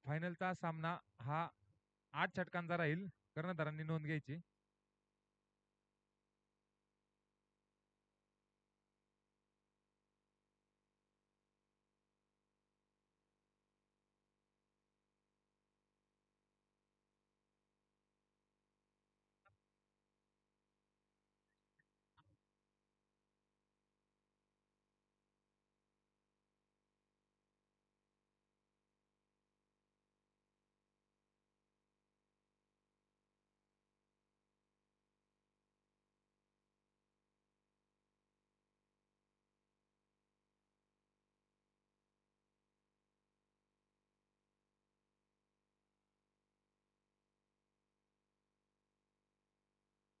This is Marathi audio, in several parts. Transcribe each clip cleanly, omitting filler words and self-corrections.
फायनलचा सामना हा 8 षटकांचा राहील. कर्णधारांनी नोंद घ्यायची.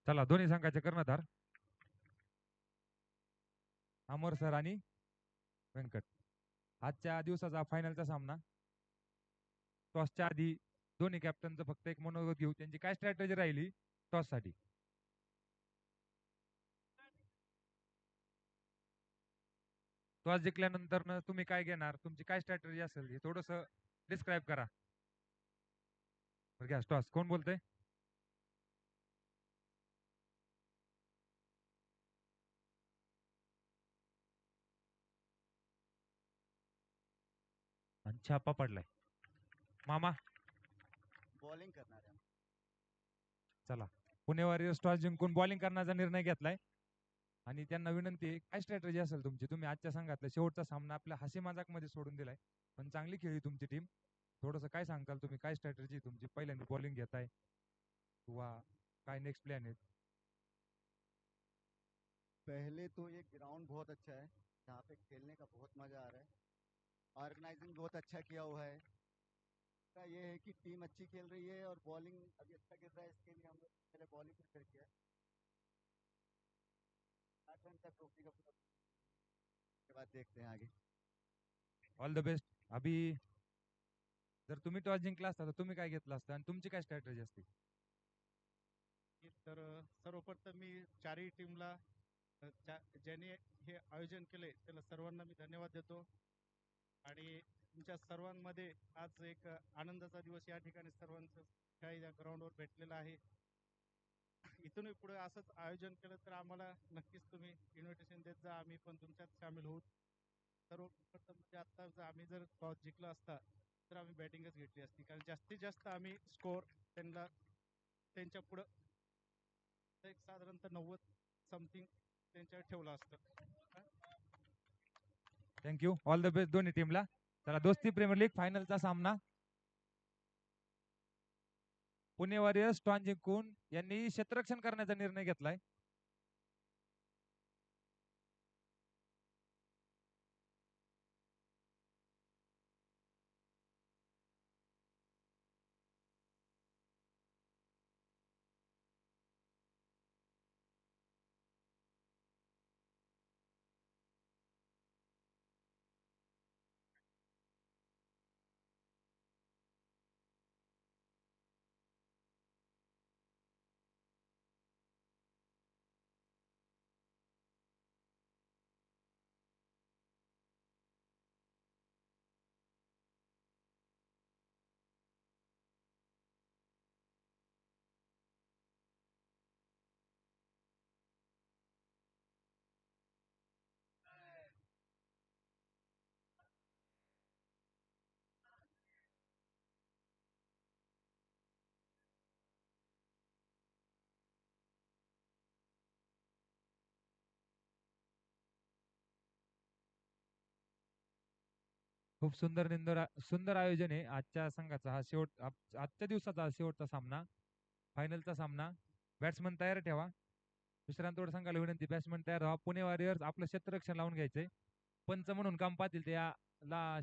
चला दोन्ही संघाचे कर्णधार अमर सर आणि व्यंकट. आजच्या दिवसाचा फायनलचा सामना. टॉसच्या आधी दोन्ही कॅप्टनचं फक्त एक मनोगत घेऊ. त्यांची काय स्ट्रॅटेजी राहिली टॉस साठी. टॉस जिंकल्यानंतर तुम्ही काय घेणार, तुमची काय स्ट्रॅटेजी असेल हे थोडस डिस्क्राईब करा. घ्या टॉस. कोण बोलतंय? छापा पडलाय. मामा बॉलिंग करणार आहे. चला पुणे वॉरियर्स टॉस जिंकून बॉलिंग करण्याचा निर्णय घेतलाय आणि त्यांना विनंती आहे, काय स्ट्रॅटेजी असेल तुमची. तुम्ही आजच्या संघातला शेवटचा सामना आपल्या हसी मजाक मध्ये सोडून दिलाय, पण चांगली खेळली तुमची टीम. थोडस काय सांगताल तुम्ही, काय स्ट्रॅटेजी तुमची, पहिल्यांदा बॉलिंग घेताय किंवा काय नेक्स्ट प्लॅन आहे? पहले तो ये ग्राउंड बहुत अच्छा है, यहाँ पे खेलने का बहुत मजा आ रहा है. ऑर्गेनाइजिंग बहुत अच्छा किया हुआ है. का ये है कि टीम अच्छी खेल रही है और बॉलिंग अभी अच्छा गिर रहा है, इसके लिए हम लोग पहले बॉलिंग प्रिपेयर किया है. 8 रन तक ट्रॉफी का पूरा के बाद देखते हैं आगे. All the best. अभी जर तुम्ही टॉस जिंकला असता तर तुम्ही काय घेतलं असतं आणि तुमची काय स्ट्रॅटेजी असते? तर सर्वप्रथम मी चारही टीमला ज्यांनी हे आयोजन केले त्याला सर्वांना मी धन्यवाद देतो. आणि तुमच्या सर्वांमध्ये आज एक आनंदाचा दिवस या ठिकाणी सर्वांचं या ग्राउंडवर भेटलेला आहे. इथूनही पुढे असंच आयोजन केलं तर आम्हाला नक्कीच तुम्ही इन्व्हिटेशन देत जा, आम्ही पण तुमच्यात सामील होऊ. सर्वप्रथम म्हणजे आता जर आम्ही जर टॉस जिंकला असता तर आम्ही बॅटिंगच घेतली असती, कारण जास्तीत जास्त आम्ही स्कोअर त्यांच्या पुढं एक साधारणतः 90 समथिंग त्यांच्यावर ठेवलं असतं. थँक्यू. ऑल द बेस्ट दोन्ही टीमला. चला दोस्ती प्रीमियर लीग फायनलचा सामना. पुणे वॉरियर्स टॉस जिंकून यांनी क्षेत्ररक्षण करण्याचा निर्णय घेतलाय. खूप सुंदर आयोजन आहे आजच्या संघाचा. हा आजच्या दिवसाचा हा शेवटचा सामना, फायनलचा सामना. बॅट्समन तयार ठेवा. विश्रांतोड संघाला विनंती, बॅट्समन तयार व्हा. पुणे वॉरियर्स आपलं क्षेत्ररक्षण लावून घ्यायचंय. पंच म्हणून काम पाहतील ते या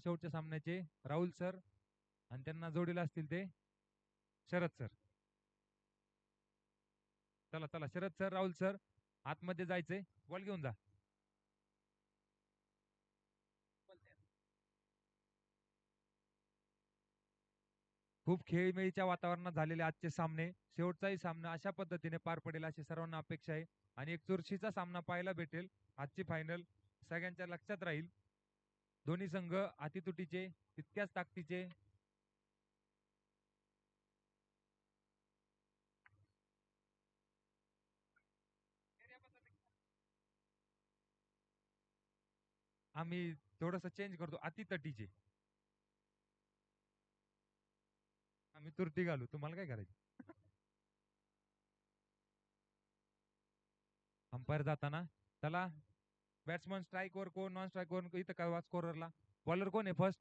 शेवटच्या सामन्याचे राहुल सर, आणि त्यांना जोडीला असतील ते शरद सर. चला चला शरद सर, राहुल सर, आतमध्ये जायचंय. बॉल घेऊन जा. खूप खेळीमेळीच्या वातावरणात झालेले आजचे सामने. शेवटचाही सामना अशा पद्धतीने पार पडेल अशी सर्वांना अपेक्षा आहे आणि एक चुरशीचा सामना पाहायला भेटेल. आजची फायनल सगळ्यांच्या लक्षात राहील. दोन्ही संघ अतितुटीचे, तितक्याच ताकदीचे आम्ही थोडस चेंज करतो, अति तटीचे आम्ही तुरटी घालू, तुम्हाला काय करायचं. अंपायर जाताना चला, बॅट्समन स्ट्राईक वर कोण, नॉन स्ट्राईक वर इथं काय स्कोररला. बॉलर कोण आहे फर्स्ट?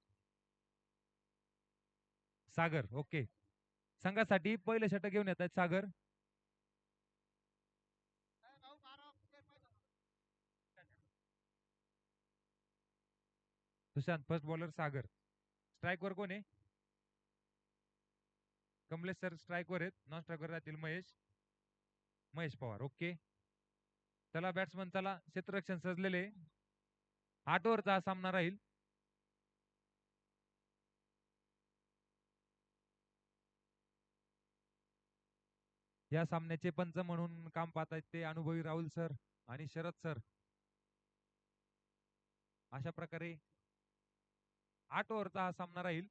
सागर. ओके, संघासाठी पहिले षटक घेऊन येत आहेत सागर. सुशांत फर्स्ट बॉलर सागर. स्ट्राईक वर कोण आहे? कमलेश सर स्ट्राईक वर आहेत. नॉन स्ट्राईक वर राहतील महेश पवार. ओके, चला बॅट्समन चला, क्षेत्ररक्षण सजलेले. 8 ओव्हरचा हा सामना राहील. या सामन्याचे पंच म्हणून काम पाहतायत ते अनुभवी राहुल सर आणि शरद सर. अशा प्रकारे 8 ओव्हरचा हा सामना राहील.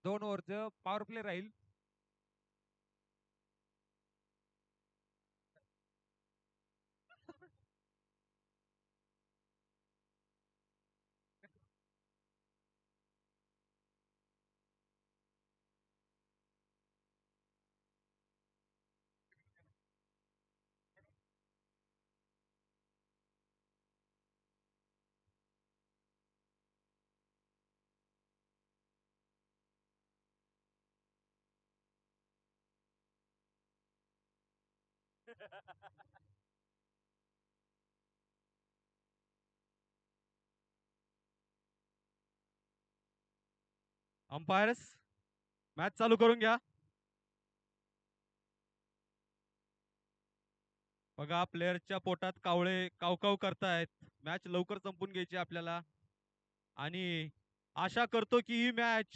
2 ओव्हरचं पॉवर प्ले राहील. अंपायर्स मॅच चालू करून घ्या. बघा, प्लेयरच्या पोटात कावळे कावकाव करतायत. मॅच लवकर संपून घ्यायची आपल्याला आणि आशा करतो की ही मॅच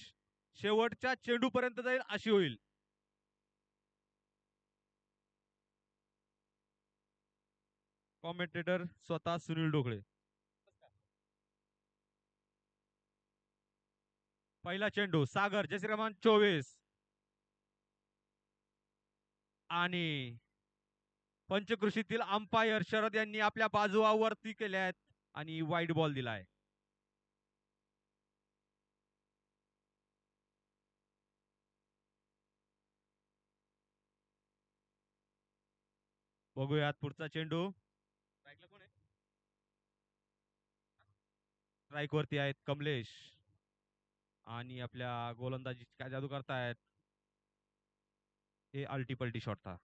शेवटच्या चेंडू पर्यंत जाईल अशी होईल. कॉमेंटेटर स्वतः सुनील ढोकळे. पहिला चेंडू सागर, जर्सी क्रमांक 24 आणि पंचकृषीतील अंपायर शरद यांनी आपल्या बाजूवरती केल्या आहेत आणि वाईड बॉल दिलाय. बघूयात पुढचा चेंडू. स्ट्राईक वरती आहेत कमलेश आणि आपल्या गोलंदाजी काय जादू करतायत. हे अल्टी पल्टी शॉट था.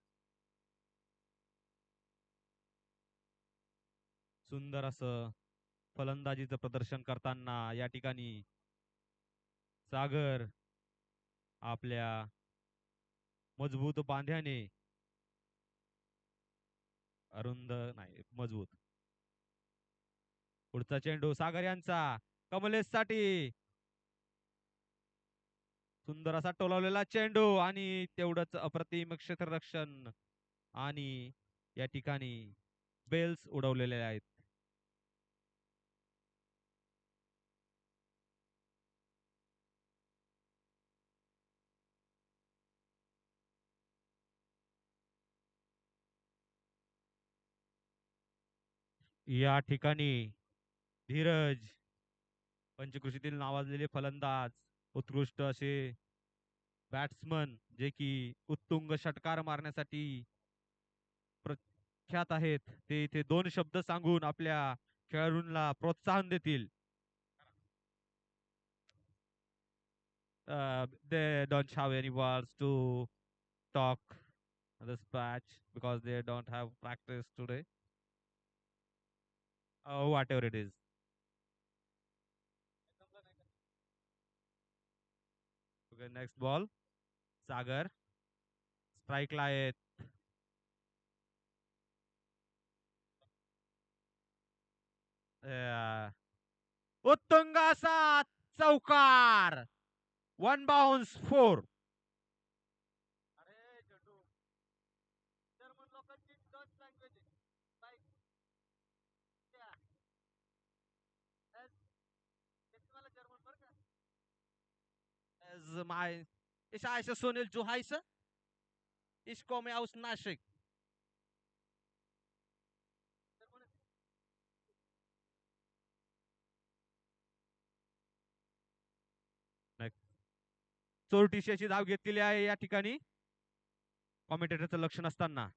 सुंदर असं फलंदाजीचं प्रदर्शन करताना या ठिकाणी सागर आपल्या मजबूत बांध्याने, अरुंद नाही मजबूत. पुढचा चेंडू सागर यांचा कमलेश साठी. सुंदर असा टोलावलेला चेंडू आणि तेवढंच अप्रतिम क्षेत्ररक्षण आणि या ठिकाणी बेल्स उडवलेले आहेत. या ठिकाणी धीरज, पंचकृषीतील नावाजलेले फलंदाज, उत्कृष्ट असे बॅट्समन जे की उत्तुंग षटकार मारण्यासाठी प्रख्यात आहेत, ते इथे 2 शब्द सांगून आपल्या खेळाडूंना प्रोत्साहन देतील. They don't have any words to talk this match because they don't have practice today. Whatever it is. Okay, next ball. सागर स्ट्राईकला आहेत. उत्तुंग असा चौकार. 1 bounce 4. Ich heiße Sunil, du heiße? Ich komme aus Nashik. चोरटीशी अशी धाव घेतलेली आहे या ठिकाणी कॉमेंटेटरचं लक्ष नसताना.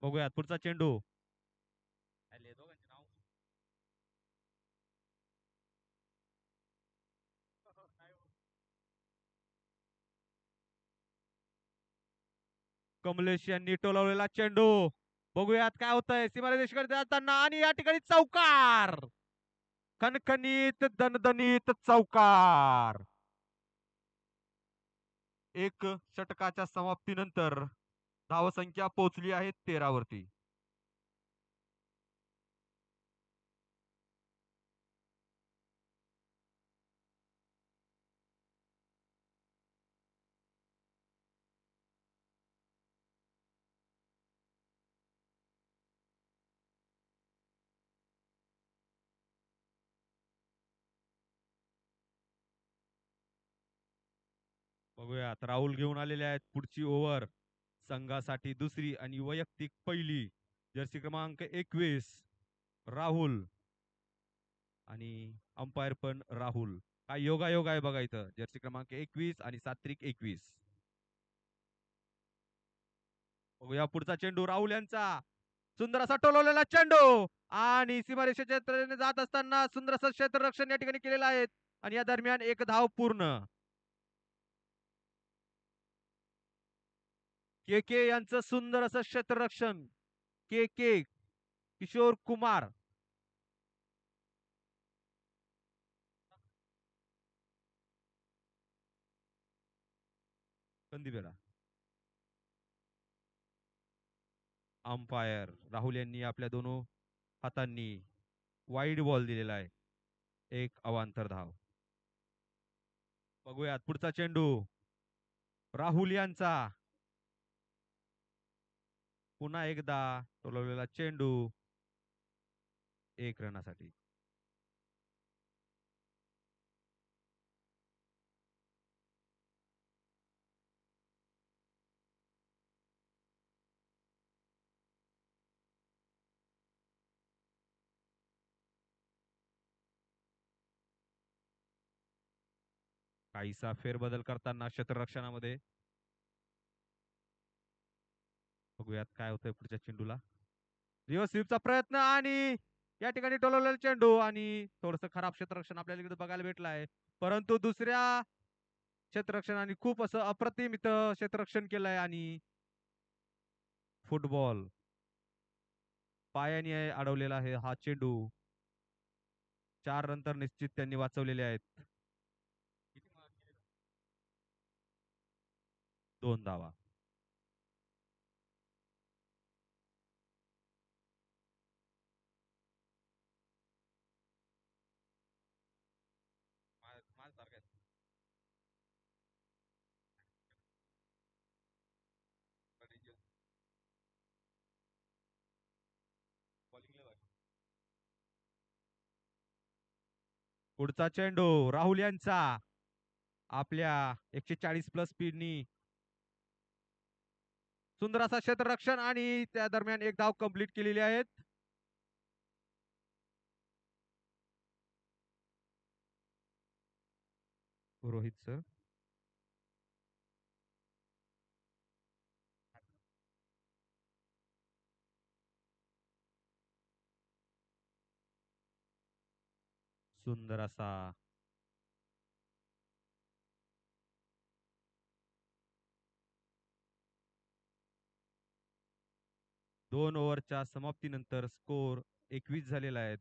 बघूयात पुढचा चेंडू. कमलेश यांनी टोलवलेला चेंडू. बघूयात काय होतंय सीमारेषेकडे जाताना आणि या ठिकाणी चौकार. खणखणीत दणदणीत चौकार. एक षटकाच्या समाप्तीनंतर धावसंख्या पोहोचली आहे 13 वरती. बघूयात राहुल घेऊन आलेले आहेत पुढची ओव्हर. संघासाठी दुसरी आणि वैयक्तिक पहिली. जर्सी क्रमांक 21 राहुल आणि अंपायर पण राहुल. काय योगायोग आहे बघा इथं. जर्सी क्रमांक 21 आणि सात्विक 21. बघूया पुढचा चेंडू राहुल यांचा. सुंदर असा टोलवलेला चेंडू आणि सीमारेषेच्या तऱ्हेने जात असताना सुंदर असं क्षेत्ररक्षण या ठिकाणी केलेलं आहे आणि या दरम्यान एक धाव पूर्ण. के के यांचं सुंदर असं क्षेत्ररक्षण. के के किशोर कुमार. कंदीपेडा. अंपायर राहुल यांनी आपल्या दोनों हातांनी वाईड बॉल दिलेला आहे. एक अवांतर धाव. बघूयात पुढचा चेंडू राहुल यांचा. पुन्हा एकदा टोलवलेला चेंडू. एक रनासाठी. काहीसा फेरबदल करताना क्षेत्ररक्षणामध्ये. बघूयात काय होतंय पुढच्या चेंडूला. रिव्हर्स स्वीपचा प्रयत्न आणि या ठिकाणी टोलवलेला चेंडू आणि थोडस खराब क्षेत्ररक्षण आपल्याला इकडे बघायला भेटलं आहे. परंतु दुसऱ्या क्षेत्ररक्षणाने खूप असं अप्रतिम इथं क्षेत्ररक्षण केलंय आणि फुटबॉल पायाने अडवलेला आहे हा चेंडू. 4 रन तर निश्चित त्यांनी वाचवलेले आहेत. 2 धावा. पुढचा चेंडू राहुल यांचा. आपल्या 140 प्लस स्पीडनी सुंदर असा क्षेत्ररक्षण आणि त्या दरम्यान एक धाव कंप्लीट केलेली आहेत. रोहित सर. सुंदर असा दोन ओव्हरच्या समाप्तीनंतर स्कोर 21 झालेला आहे.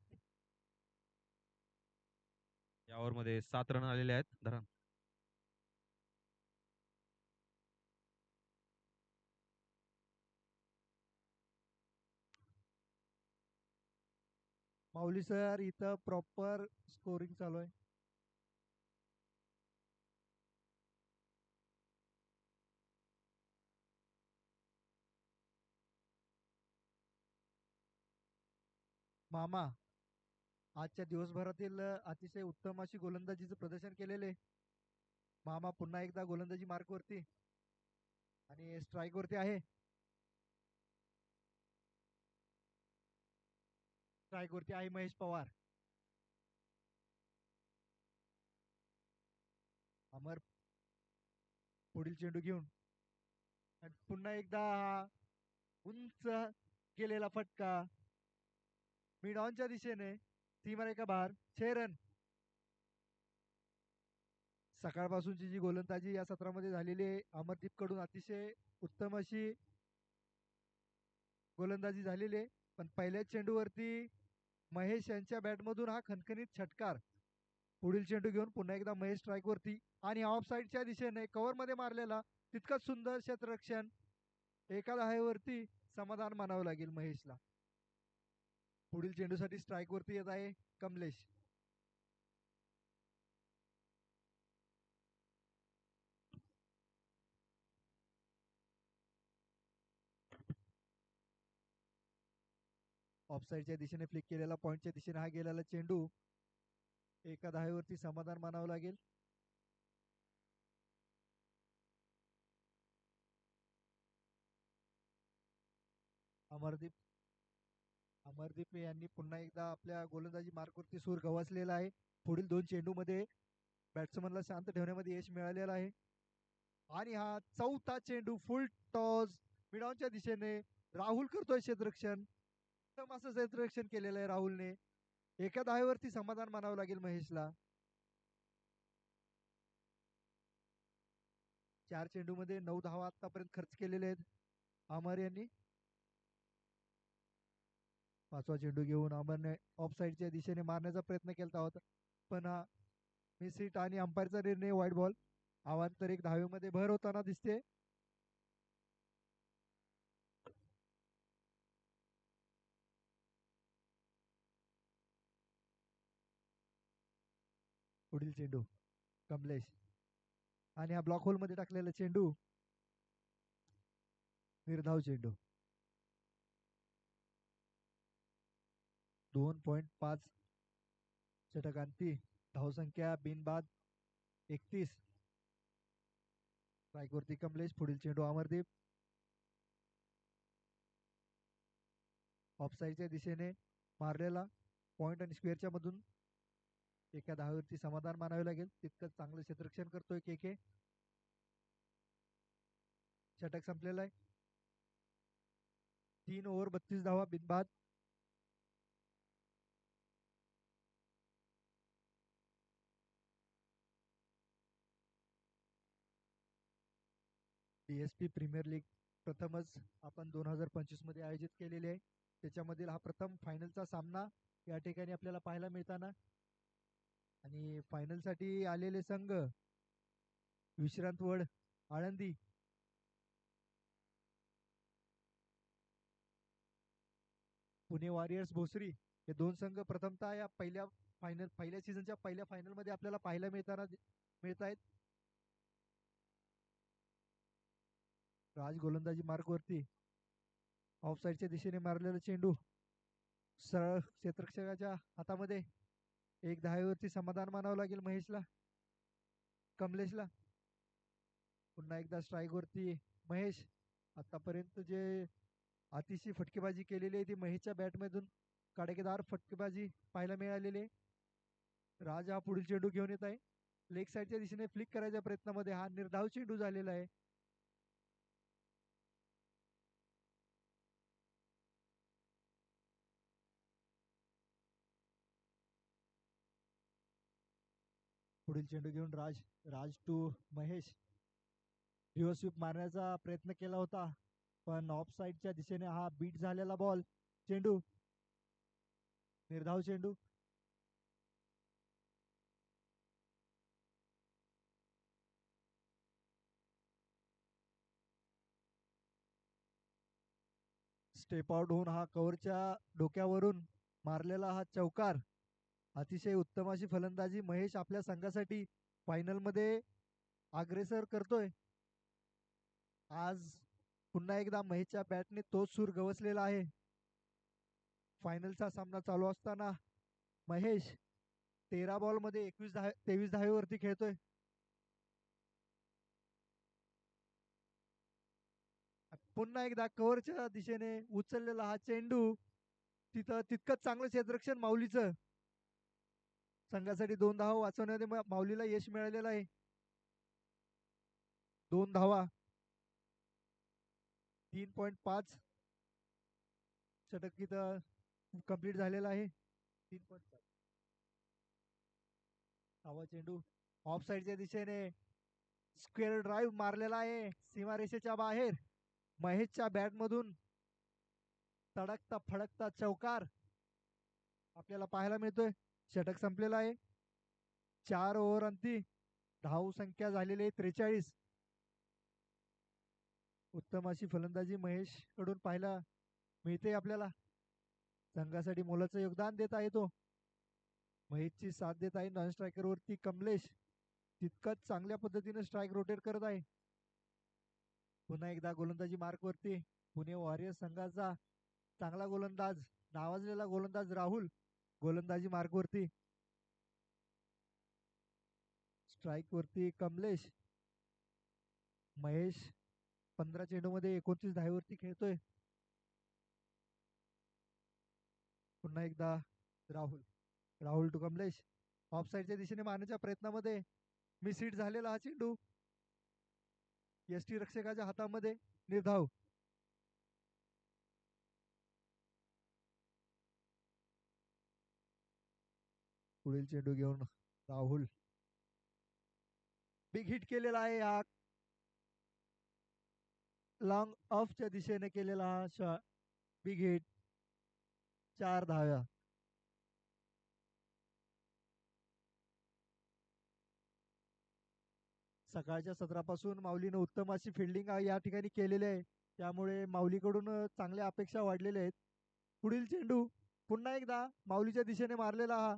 या ओव्हर मध्ये 7 रन आलेले आहेत. धरा. माऊली सर इथं प्रॉपर स्कोरिंग चालू आहे. मामा आजच्या दिवसभरातील अतिशय उत्तम अशी गोलंदाजीचं प्रदर्शन केलेले. मामा पुन्हा एकदा गोलंदाजी मार्क वरती आणि स्ट्राईक वरती आहे. स्ट्राईक वरती आहे महेश पवार. अमर पुढील चेंडू घेऊन आणि पुन्हा एकदा हा उंच केलेला फटका मिड ऑनच्या दिशेने सीमारेखा बाहेर 6 रन. सकाळपासूनची जी गोलंदाजी या सत्रामध्ये झालेली आहे अमरदीप कडून अतिशय उत्तम अशी गोलंदाजी झालेली आहे. पण पहिल्याच चेंडूवरती महेश यांच्या बॅटमधून हा खणखणीत षटकार. पुढील चेंडू घेऊन पुन्हा एकदा महेश स्ट्राईक वरती आणि ऑफ साईडच्या दिशेने कव्हर मध्ये मारलेला तितकंच सुंदर क्षेत्ररक्षण. एका धावेवरती समाधान मानावं लागेल महेशला. पुढील चेंडूसाठी स्ट्राईक वरती येत आहे कमलेश. ऑफसाईडच्या दिशेने फ्लिक केलेला पॉइंटच्या दिशेने हा गेलेला चेंडू. एका धावेवरती समाधान मानावं लागेल. अमरदीप यांनी पुन्हा एकदा आपल्या गोलंदाजी मार्कवरती सूर गवसलेला आहे. पुढील 2 चेंडूमध्ये बॅट्समनला शांत ठेवण्यामध्ये यश मिळालेलं आहे. आणि हा चौथा चेंडू फुल टॉस मिडॉनच्या दिशेने राहुल करतोय क्षेत्ररक्षण. उत्तम असं क्षेत्ररक्षण केलेलं आहे राहुलने. एका धावेवरती समाधान मानावं लागेल महेशला. 4 चेंडूमध्ये 9 धावा आतापर्यंत खर्च केलेले आहेत अमर यांनी. 5वा चेंडू घेऊन अमरने ऑफ साईडच्या दिशेने मारण्याचा प्रयत्न केला होता पण मिस हिट आणि अंपायरचा निर्णय वाईट बॉल. अवांतर एक धावेमध्ये भर होताना दिसते. पुढील चेंडू कमलेश आणि हा ब्लॉक होल मध्ये टाकलेला चेंडू. निर्धाव चेंडू. 2.5 षटकांती धावसंख्या बिनबाद 31. स्ट्राईक वरती कमलेश. पुढील चेंडू अमरदीप. ऑफसाईडच्या दिशेने मारलेला पॉइंट आणि स्क्वेअरच्या मधून एका धावेवरती समाधान मानावे लागेल. तितकंच चांगलं क्षेत्ररक्षण करतोय के. षटक संपलेला आहे. 3 ओव्हर 32 धावा बिनबाद. DSP प्रीमियर लीग प्रथमच आपण 2025 मध्ये आयोजित केलेली आहे. त्याच्यामधील हा प्रथम फायनलचा सामना या ठिकाणी आपल्याला पाहायला मिळताना आणि फायनल साठी आलेले संघ विश्रांतवड आळंदी, पुणे वॉरियर्स भोसरी हे 2 संघ प्रथमतः या पहिल्या सीझनच्या पहिल्या फायनल मध्ये आपल्याला पाहायला मिळत आहेत. राज गोलंदाजी मार्ग वरती ऑफ साईडच्या दिशेने मारलेला चेंडू सरळ क्षेत्ररक्षकाच्या हातामध्ये. एक धावेवरती समाधान मानावं लागेल महेशला. कमलेशला पुन्हा एकदा स्ट्राईक वरती महेश. आतापर्यंत जे अतिशय फटकेबाजी केलेली आहे ती महेशच्या बॅटमधून काडेकेदार फटकेबाजी पाहायला मिळालेली आहे. राज हा पुढील चेंडू घेऊन येत आहे. लेग साईडच्या दिशेने फ्लिक करायच्या प्रयत्नामध्ये हा निर्धाव चेंडू झालेला आहे. पुढील चेंडू घेऊन राज टू महेश. रिव्हर्स स्वीप मारण्याचा प्रयत्न केला होता पण ऑफ साईडच्या दिशेने हा बीट झालेला बॉल. चेंडू निर्धाव चेंडू. स्टेप आउट होऊन हा कव्हरच्या डोक्यावरून मारलेला हा चौकार. अतिशय उत्तम अशी फलंदाजी महेश आपल्या संघासाठी फायनल मध्ये अग्रेसर करतोय. आज पुन्हा एकदा महेशच्या बॅटने तोच सूर गवसलेला आहे. फायनलचा सामना चालू असताना महेश 13 बॉल मध्ये 23 धावेवरती खेळतोय. पुन्हा एकदा कव्हरच्या दिशेने उचललेला हा चेंडू. तितकंच चांगलं क्षेत्ररक्षण माऊलीचं. संघासाठी 2 धावा वाचवण्यामध्ये माऊलीला यश मिळालेलं आहे. 2 धावा. 3.5 षटक इथं कंप्लीट झालेला आहे. 3.5 धावा चेंडू ऑफ साईडच्या दिशेने स्क्वेअर ड्राईव्ह मारलेला आहे सीमारेषेच्या बाहेर. महेशच्या बॅट मधून तडकता फडकता चौकार आपल्याला पाहायला मिळतोय. षटक संपलेला आहे. 4 ओव्हर अंती. धाव संख्या झालेली आहे 43. उत्तम अशी फलंदाजी महेश कडून पाहायला मिळते आपल्याला. संघासाठी मोलाचं योगदान देत आहे तो. महेशची साथ देत आहे नॉन स्ट्रायकर वरती कमलेश. तितकंच चांगल्या पद्धतीने स्ट्राईक रोटेट करत आहे. पुन्हा एकदा गोलंदाजी मार्क वरती पुणे वॉरियर्स संघाचा चांगला गोलंदाज नावाजलेला गोलंदाज राहुल गोलंदाजी मार्क वरती. स्ट्राईक वरती कमलेश. महेश 15 चेंडूमध्ये 29 धावेवरती खेळतोय. पुन्हा एकदा राहुल. राहुल टू कमलेश. ऑफ साईडच्या दिशेने मारण्याच्या प्रयत्नामध्ये मिस हिट झालेला हा चेंडू यष्टी रक्षकाच्या हातामध्ये. निर्धाव. पुढील चेंडू घेऊन राहुल. बिग हिट केलेला आहे हा. लॉंग ऑफच्या दिशेने केलेला हा शॉट. Big hit. 4 धाव्या. सकाळच्या सत्रापासून माऊलीनं उत्तम अशी फिल्डिंग या ठिकाणी केलेली आहे. त्यामुळे माऊलीकडून चांगल्या अपेक्षा वाढलेल्या आहेत. पुढील चेंडू पुन्हा एकदा माऊलीच्या दिशेने मारलेला हा.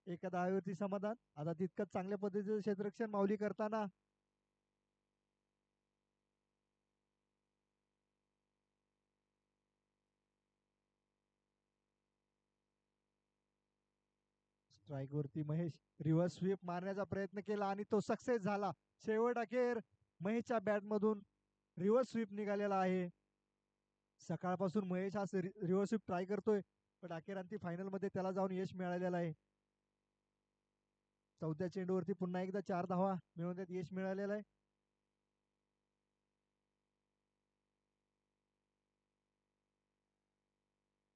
एका धावेवरती समाधान. आता तितकंच चांगल्या पद्धतीचं क्षेत्ररक्षण माऊली करताना स्ट्राईक वरती महेश. रिव्हर्स स्वीप मारण्याचा प्रयत्न केला आणि तो सक्सेस झाला. शेवट अखेर महेशच्या बॅट मधून रिव्हर्स स्वीप निघालेला आहे. सकाळपासून महेश हा रिव्हर्स स्वीप ट्राय करतोय पण अखेर अंती फायनल मध्ये त्याला जाऊन यश मिळालेलं आहे. 4थ्या चेंडूवरती पुन्हा एकदा 4 धावा मिळवण्यात यश मिळालेलं आहे.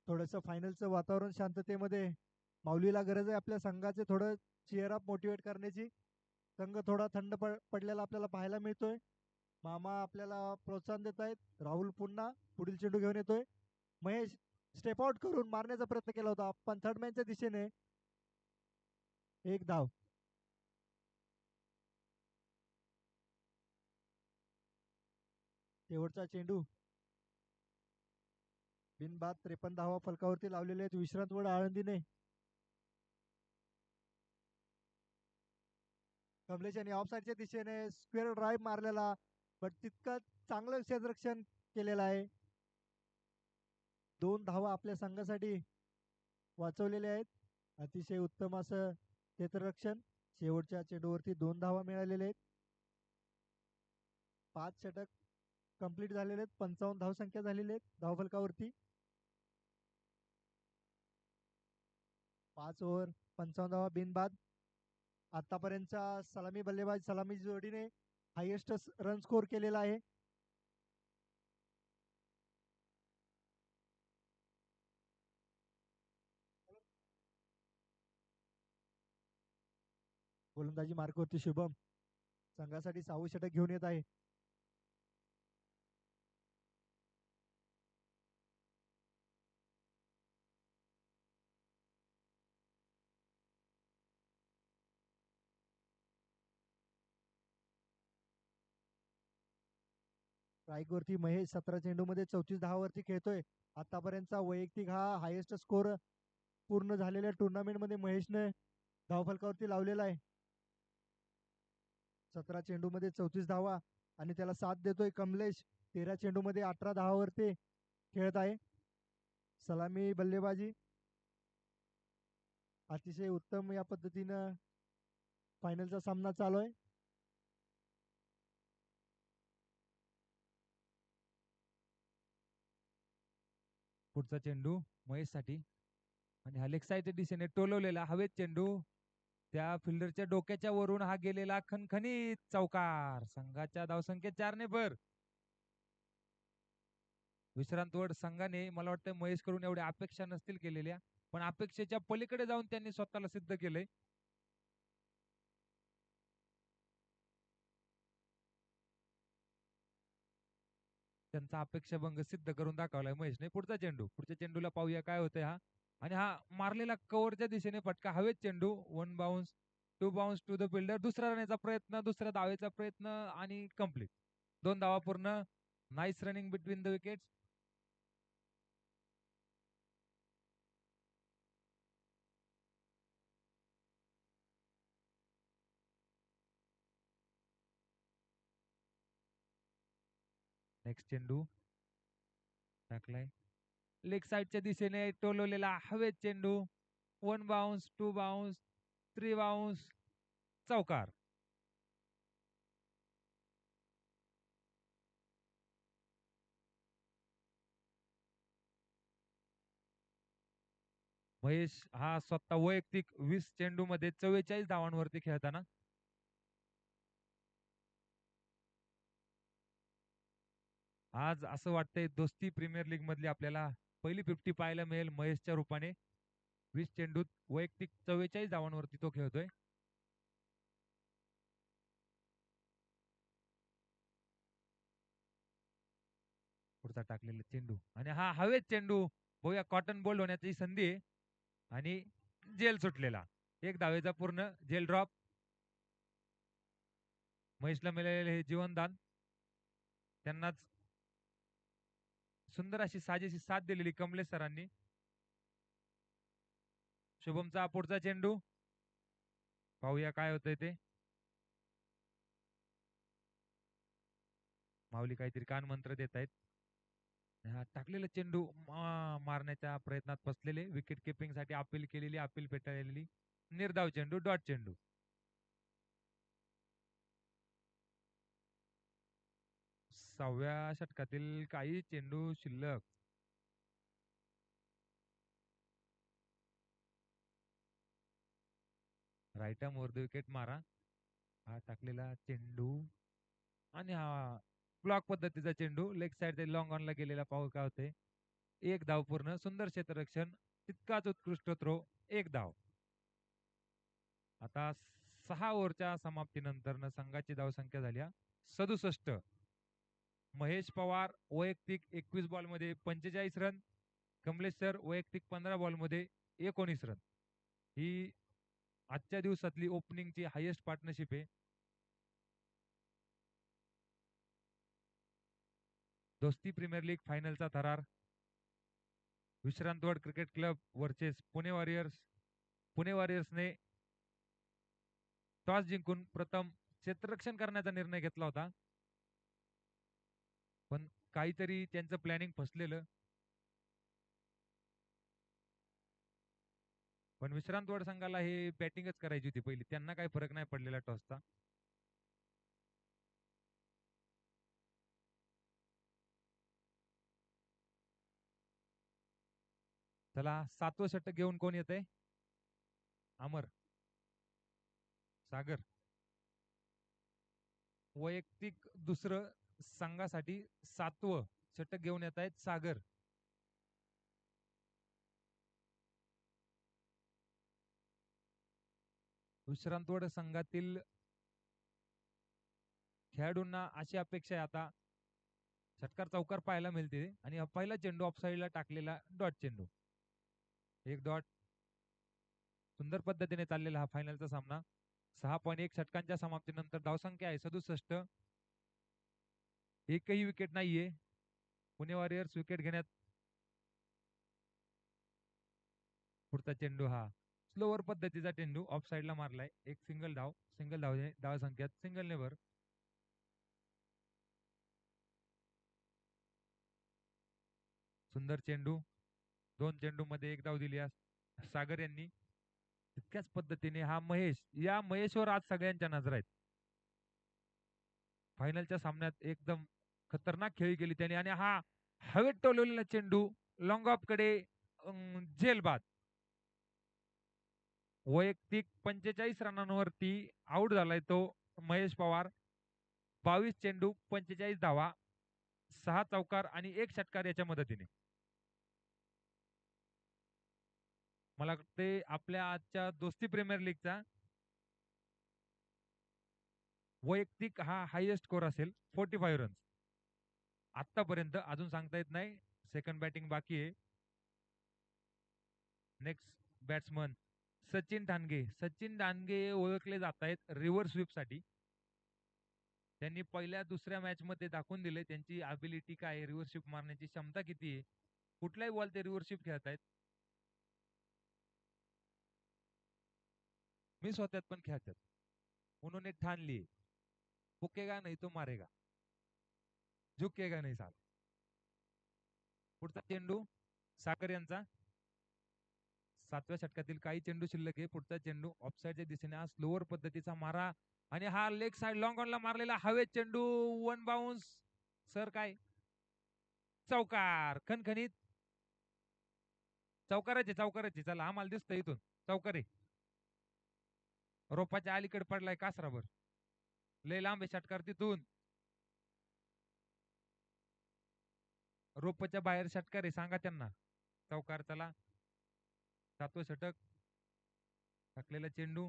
थोडस फायनलचं वातावरण शांततेमध्ये माऊलीला गरज आहे आपल्या संघाचे थोडं चीअर अप मोटिवेट करण्याची. संघ थोडा थंड पडलेला आपल्याला पाहायला मिळतोय. मामा आपल्याला प्रोत्साहन देत आहेत. राहुल पुन्हा पुढील चेंडू घेऊन येतोय. महेश स्टेप आउट करून मारण्याचा प्रयत्न केला होता पण थर्ड मॅनच्या दिशेने 1 धाव. शेवटचा चेंडू बिनबाद 53 धावा फलकावरती लावलेले आहेत विश्रांतवड आळंदीने. कमलेश यांनी ऑफ साईडच्या दिशेने स्क्वेअर ड्राईव्ह मारलेला पण तितकं चांगलं क्षेत्ररक्षण केलेलं आहे. 2 धावा आपल्या संघासाठी वाचवलेले आहेत. अतिशय उत्तम असं क्षेत्ररक्षण. शेवटच्या चेंडूवरती 2 धावा मिळालेल्या आहेत. 5 षटक कंप्लीट झालेले आहेत. 55 धावसंख्या झालेली आहेत धावफलकावरती. 5 ओव्हर 55 धावा बिनबाद. आतापर्यंतचा सलामी बल्लेबाज सलामी जोडीने हायेस्ट रन स्कोर केलेला आहे. गोलंदाजी मार्कवरती शुभम संघासाठी 6वे षटक घेऊन येत आहे. स्ट्राईक वरती महेश 17 चेंडूमध्ये 34 धावावरती खेळतोय. आतापर्यंतचा वैयक्तिक हा हायेस्ट स्कोर पूर्ण झालेल्या टुर्नामेंट मध्ये महेशने धावफलकावरती लावलेला आहे. 17 चेंडूमध्ये 34 धावा आणि त्याला साथ देतोय कमलेश. 13 चेंडूमध्ये 18 धावावरती खेळत आहे. सलामी बल्लेबाजी अतिशय उत्तम या पद्धतीनं फायनलचा सामना चालू आहे. पुढचा चेंडू महेश साठी आणि हा लेग साईडच्या दिशेने टोलवलेला हवेत चेंडू त्या फिल्डरच्या डोक्याच्या वरून हा गेलेला खणखणीत चौकार. संघाच्या धावसंख्या 4 ने भर. विश्रांतवड संघाने मला वाटतं महेश कडून एवढ्या अपेक्षा नसतील केलेल्या, पण अपेक्षेच्या पलीकडे जाऊन त्यांनी स्वतःला सिद्ध केलंय. त्यांचा अपेक्षाभंग सिद्ध करून दाखवलाय महेशने. पुढच्या चेंडूला पाहूया काय होतंय हा. आणि हा मारलेला कव्हरच्या दिशेने फटका, हवेत चेंडू. 1 bounce, 2 bounce to the fielder. दुसरा रनेचा प्रयत्न, दुसऱ्या धावेचा प्रयत्न आणि कंप्लीट. 2 धावा पूर्ण. Nice running between the wickets. Next चेंडू टाकलाय लेग साइडच्या दिशेने टोलवलेला हवेत चेंडू. 1 बाउन्स, 2 बाउन्स, 3 बाउन्स, चौकार. महेश हा स्वतः वैयक्तिक 20 चेंडू मध्ये 44 धावांवरती खेळताना आज असं वाटतंय दोस्ती प्रीमियर लीग मधली आपल्याला पहिली 50 पाहायला मिळेल महेशच्या रूपाने. 20 चेंडूत वैयक्तिक 44 धावांवरती तो खेळतोय. पुढचा टाकलेला चेंडू आणि हा हवेत चेंडू. बघूया कॉटन बोल्ड होण्याची संधी आहे आणि जेल सुटलेला. 1 धावेचा पूर्ण जेल ड्रॉप. महेशला मिळालेले हे जीवनदान. त्यांनाच सुंदर अशी साजेशी साथ दिलेली कमलेश सरांनी. शुभमचा पुढचा चेंडू पाहूया काय होतंय ते. माऊली काहीतरी कान मंत्र देत आहेत. हा टाकलेला चेंडू मारण्याच्या प्रयत्नात फसलेले. विकेट किपिंग साठी अपील केलेली, अपील पेटाळलेली. निर्धाव चेंडू, डॉट चेंडू. सहाव्या षटकातील काही चेंडू शिल्लक. राईट आर्म वर विकेट मारा. हा टाकलेला चेंडू आणि हा ब्लॉक पद्धतीचा चेंडू. लेग साइड लॉंग ऑनला गेलेला पाहू काय होते. 1 धाव पूर्ण. सुंदर क्षेत्ररक्षण, तितकाच उत्कृष्ट थ्रो. 1 धाव. आता 6 ओव्हरच्या समाप्तीनंतर संघाची धावसंख्या झाली 67. महेश पवार वैयक्तिक 21 बॉल मध्ये 45 रन. कमलेश सर वैयक्तिक 15 बॉल मध्ये 19 रन. ही आजच्या दिवसातली ओपनिंगची हायेस्ट पार्टनरशिप आहे. दोस्ती प्रीमियर लीग फायनलचा थरार. Vishrantwad cricket club versus Pune warriors. Pune वॉरियर्सने टॉस जिंकून प्रथम क्षेत्ररक्षण करण्याचा निर्णय घेतला होता, पण काहीतरी त्यांचं प्लॅनिंग फसलेलं. पण विश्रांतवड संघाला हे बॅटिंगच करायची होती पहिली. त्यांना काही फरक नाही पडलेला टॉसचा. चला 7वं षटक घेऊन कोण येते. अमर, सागर. वैयक्तिक दुसरं संघासाठी 7वं षटक घेऊन येत आहेत सागर. विश्रांतवड संघातील खेळाडूंना अशी अपेक्षा आहे आता षटकार चौकार पाहायला मिळते. आणि पहिला चेंडू ऑफसाईडला टाकलेला डॉट चेंडू. 1 डॉट. सुंदर पद्धतीने चाललेला हा फायनलचा सामना. 6.1 षटकांच्या समाप्तीनंतर धावसंख्या आहे 67. एकही विकेट नाहीये. पुणे वॉरियर्स विकेट घेण्यात. पुढचा चेंडू हा स्लोवर पद्धतीचा चेंडू ऑफ साइडला मारलाय. एक सिंगल धाव. सिंगल धावसंख्यात सिंगल नेवर. सुंदर चेंडू. 2 चेंडू मध्ये 1 धाव दिली सागर यांनी. तितक्याच पद्धतीने हा महेश, या महेशवर आज सगळ्यांच्या नजर आहेत. फायनलच्या सामन्यात एकदम खतरनाक खेळी केली त्याने. आणि हा हवेत टोलवलेला चेंडू लॉंग ऑफ कडे, जेल बाद. वैयक्तिक 45 रनांवरती आउट झालाय तो महेश पवार. 22 चेंडू 45 धावा, 6 चौकार आणि 1 षटकार याच्या मदतीने. मला वाटते आपल्या आजच्या दोस्ती प्रीमियर लीगचा वैयक्तिक हा हायेस्ट स्कोर असेल 45 रन्स आतापर्यंत. अजून सांगता येत नाही, सेकंड बॅटिंग बाकी आहे. Next batsman Sachin Thange. सचिन ठाणगे ओळखले जात आहेत रिव्हर स्वीप साठी. त्यांनी पहिल्या दुसऱ्या मॅच मध्ये दाखवून दिले त्यांची अबिलिटी काय आहे, रिव्हर स्वीप मारण्याची क्षमता किती आहे. कुठलाही बॉल ते रिव्हर स्वीप खेळतायत. मी स्वतःत पण खेळतात. उन्होंने ठान लिए फुकेगा नहीं तो मारेगा, झुकेगा नहीं साला. पुढचा चेंडू सागर यांचा. 7व्या षटकातील काही चेंडू शिल्लक आहे. पुढचा चेंडू ऑफसाईडच्या दिशेने हा स्लोअर पद्धतीचा मारा आणि हा लेग साइड लॉंग ऑनला मारलेला हवेत चेंडू. 1 बाउन्स. सर काय चौकार. खणखणीत चौकाराचे चौकाराचे. चला आम्हाला दिसतं इथून चौकारे. रोपाच्या अलीकडे पडलाय कासरावर. लय लांब आहे षटकार तिथून. रोपच्या बाहेर षटकार आहे, सांगा त्यांना. चौकार. चला 7वं षटक. टाकलेला चेंडू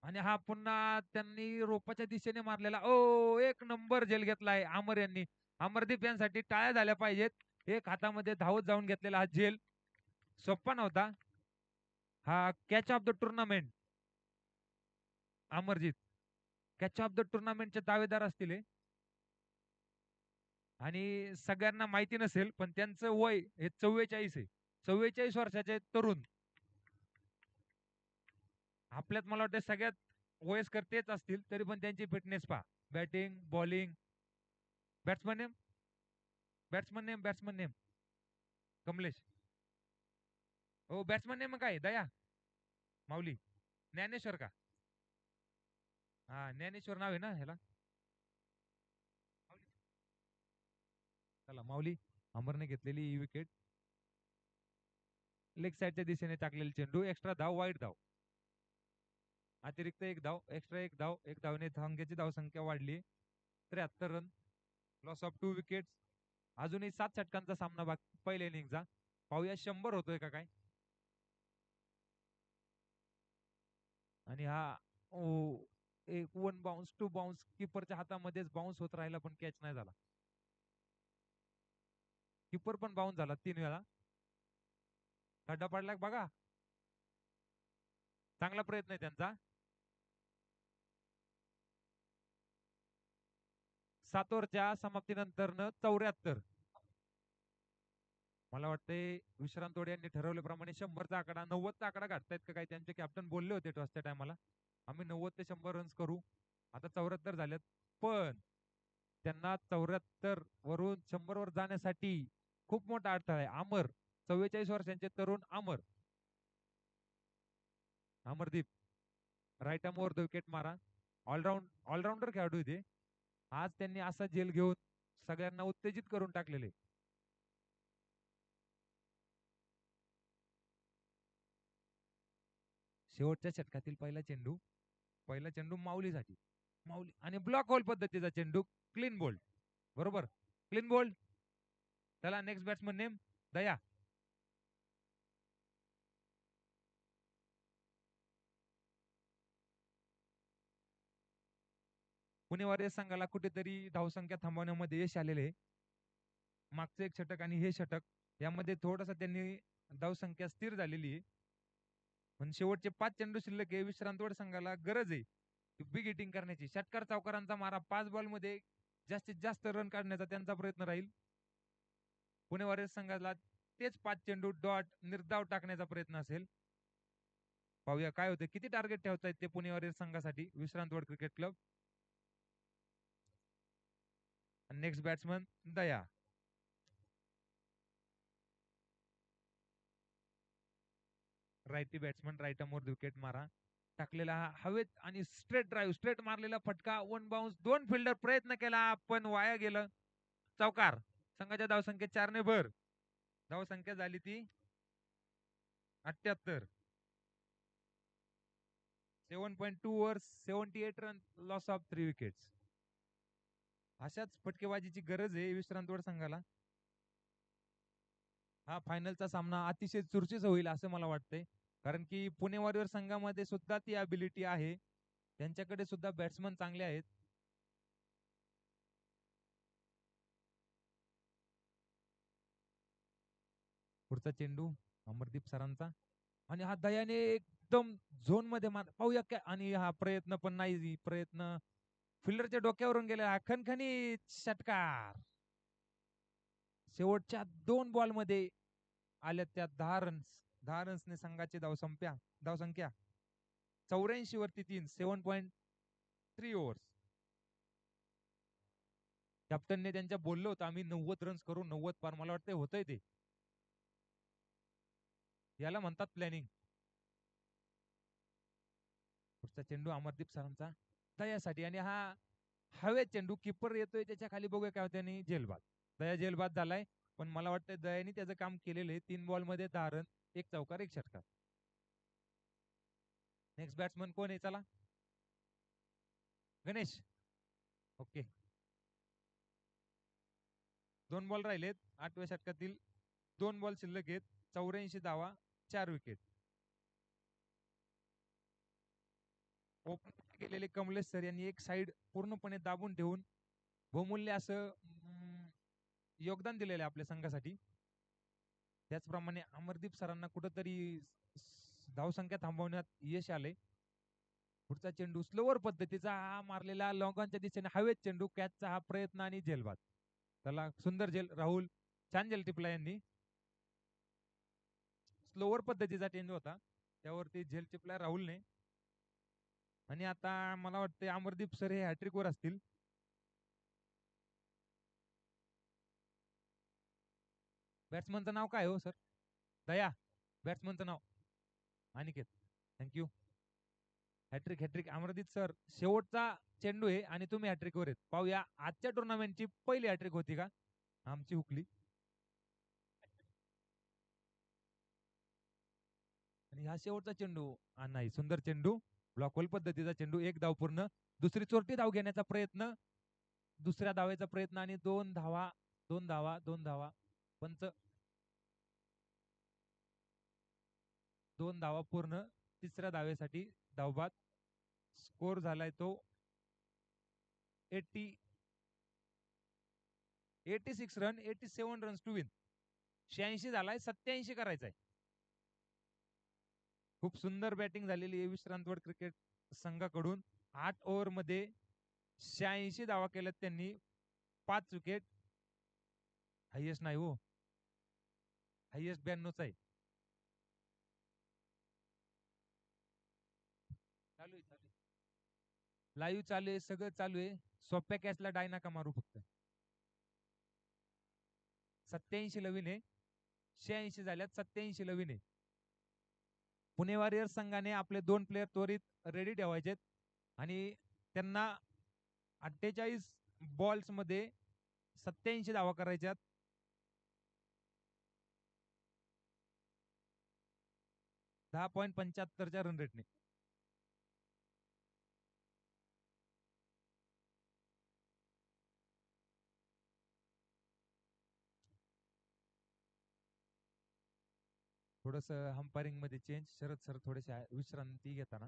आणि हा पुन्हा त्यांनी रोपाच्या दिशेने मारलेला. ओ, 1 नंबर झेल घेतलाय अमर यांनी. अमरदीप यांसाठी टाळ्या झाल्या पाहिजेत. एक हातामध्ये धावत जाऊन घेतलेला हा झेल सोप्पा नव्हता. हा catch of the tournament. Amarjeet catch of the टुर्नामेंटचे दावेदार असतील हे. आणि सगळ्यांना माहिती नसेल पण त्यांचं वय हे 44 आहे. 44 वर्षाचे तरुण. आपल्यात मला वाटतं सगळ्यात वयस्कर तेच असतील, तरी पण त्यांची फिटनेस पहा. Batting bowling. Batsman name batsman name batsman name Kamlesh. हो बॅट्समन नेम काय दया माऊली ज्ञानेश्वर का. हा ज्ञानेश्वर नाव आहे ना ह्याला. चला माऊली. अमरने घेतलेली ही विकेट. लेग साईडच्या दिशेने टाकलेले चेंडू. एक्स्ट्रा धाव, वाईट धाव. अतिरिक्त 1 धाव, एक्स्ट्रा 1 धाव. 1 धावने धावसंख्येची धावसंख्या वाढली 73 रन. Loss of 2 wicket. अजूनही 7 षटकांचा सामना बाकी पहिल्या इनिंगचा. पाहूया 100 होतोय का काय. आणि हा एक 1 बाउन्स 2 बाउन्स. किपरच्या हातामध्येच बाउन्स होत राहिला पण कॅच नाही झाला. किपर पण बाउन्स झाला 3 वेळा. खड्डा पडला बघा. चांगला प्रयत्न आहे त्यांचा. 7 ओव्हरच्या समाप्तीनंतर 74. मला वाटते विश्रांत तोडे यांनी ठरवल्याप्रमाणे 100चा आकडा 90चा आकडा गाठतायत का काय. त्यांचे कॅप्टन बोलले होते टॉसच्या टायमाला आम्ही 90 ते 100 रन्स करू. आता 74 झालेत पण त्यांना 74 वरून 100 वर जाण्यासाठी खूप मोठा अडथळा आहे. अमर 44 वर्षांचे तरुण अमरदीप राईट आर्म वर विकेट मारा. ऑलराऊंडर खेळाडू इथे. आज त्यांनी असा झेल घेऊन सगळ्यांना उत्तेजित करून टाकलेले. शेवटच्या षटकातील पहिला चेंडू माऊलीसाठी. माऊली आणि ब्लॉक होल पद्धतीचा चेंडू. Clean bowled. बरोबर क्लीन बोल्ड. चला नेक्स्ट बॅट्समन नेम दया. पुणे वॉरियर्स संघाला कुठेतरी धावसंख्या थांबवण्यामध्ये यश आलेले. मागचं 1 षटक आणि हे षटक यामध्ये थोडासा त्यांनी धावसंख्या स्थिर झालेली आहे. पण शेवटचे 5 चेंडू शिल्लक आहे. विश्रांतवड संघाला गरज आहे बिग हिटिंग करण्याची. षटकार चौकारांचा मारा 5 बॉल मध्ये जास्तीत जास्त रन काढण्याचा त्यांचा प्रयत्न राहील. पुणे वॉरियर्स संघाला तेच 5 चेंडू डॉट निर्धाव टाकण्याचा प्रयत्न असेल. पाहूया काय होते. किती टार्गेट ठेवतायत ते पुणे वॉरियर्स संघासाठी विश्रांतवड क्रिकेट क्लब. नेक्स्ट बॅट्समन दया. रायटी बॅट्समन राईट आर्मवर विकेट मारा. टाकलेला हवेत आणि स्ट्रेट ड्राईव्ह स्ट्रेट मारलेला फटका. 1 बाउन्स. 2 फिल्डर प्रयत्न केला पण वाया गेलं. चौकार. संघाच्या धावसंख्येत 4 ने भर. धावसंख्या झाली ती 78. 7.2 overs 78 run loss of 3 wickets. अशाच फटकेबाजीची गरज आहे विश्रांतवड संघाला. हा फायनलचा सामना अतिशय चुरशीचा होईल असं मला वाटतंय, कारण की पुणे वॉरियर संघामध्ये सुद्धा ती अबिलिटी आहे, त्यांच्याकडे सुद्धा बॅट्समन चांगले आहेत. पुढचा चेंडू अमरदीप सरांचा आणि हा दयाने एकदम झोन मध्ये मार पाहूया काय, आणि हा प्रयत्न पण नाही, प्रयत्न फिल्डरच्या डोक्यावरून गेला, खणखणीत षटकार. शेवटच्या 2 बॉल मध्ये आल्या त्या 10 रन्स. 10 रन्सने संघाची धावसंख्या 84 वरती 3, 7.3 ओव्हर्स. कॅप्टनने त्यांच्या बोललो होतं आम्ही 90 रन्स करू, 90 पार. मला वाटतं होतंय ते. याला म्हणतात प्लॅनिंग. पुढचा चेंडू अमरदीप सरांचा दयासाठी, आणि हा हवेत चेंडू, किपर येतोय त्याच्या खाली, बघूया काय त्यांनी जेलबाद. दया जेलबाद झालाय, पण मला वाटतं दयाने त्याचं काम केलेलं आहे. 3 बॉल मध्ये 10 रन, 1 चौकार 1 षटकार. नेक्स्ट बॅट्समन कोण आहे, चला गणेश. ओके, 2 बॉल राहिलेत 8व्या षटकातील. 2 बॉल शिल्लक आहेत. 84 धावा, 4 विकेट. ओपन केलेले कमलेश सर यांनी एक साइड पूर्णपणे दाबून ठेवून बहुमूल्य असं योगदान दिलेलं आहे आपल्या संघासाठी. त्याचप्रमाणे अमरदीप सरांना कुठंतरी धावसंख्या थांबवण्यात यश आले. पुढचा चेंडू स्लोवर पद्धतीचा हा मारलेला लॉंगॉनच्या दिशेने हवेत चेंडू, कॅचचा हा प्रयत्न आणि झेलबाद. त्याला सुंदर झेल, राहुल छान झेल टिपला यांनी. स्लोवर पद्धतीचा चेंडू होता, त्यावरती झेल टिपला राहुलने. आणि आता मला वाटतं अमरदीप सर हे हॅट्रिक वर असतील. बॅट्समनचं नाव काय हो सर? दया. बॅट्समनचं नाव Aniket. Thank you. Hattrick hattrick Amardeep sir, शेवटचा चेंडू आहे आणि तुम्ही हॅट्रिक वर आहेत. पाहूया आजच्या टुर्नामेंटची पहिली हॅट्रिक होती का? आमची हुकली. आणि हा शेवटचा चेंडू नाही, सुंदर चेंडू, ब्लॉकहोल पद्धतीचा चेंडू. 1 धाव पूर्ण. दुसरी चोरटी धाव घेण्याचा प्रयत्न, दुसऱ्या धावेचा प्रयत्न, आणि 2 धावा, 2 धावा, 2 धावा. पंच 2 धावा पूर्ण. तिसऱ्या धावेसाठी धावबाद. स्कोर झालाय तो 86 रन, 87 रन्स टू विन. 86 झालाय, 87 करायचंय. खूप सुंदर बॅटिंग झालेली आहे विश्रांतवड क्रिकेट संघाकडून. 8 ओव्हर मध्ये 86 धावा केल्यात त्यांनी, 5 विकेट. हायएस्ट नाही हो, हायएस्ट 92 आहे. चालू आहे, लाईव्ह चालू आहे, सगळं चालू आहे. सोप्या कॅचला डाय नका मारू फक्त. 87 लवीन आहे, 86 झाल्यात, 87 लवीन आहे. पुणे वॉरियर्स संघाने आपले 2 प्लेयर त्वरित रेडी ठेवायचे आणि त्यांना 48 बॉल्स मध्ये 87 धावा करायच्यात. .75 रन रेटने. थोडस अंपायरिंग मध्ये चेंज. शरद सर थोडेसे विश्रांती घेताना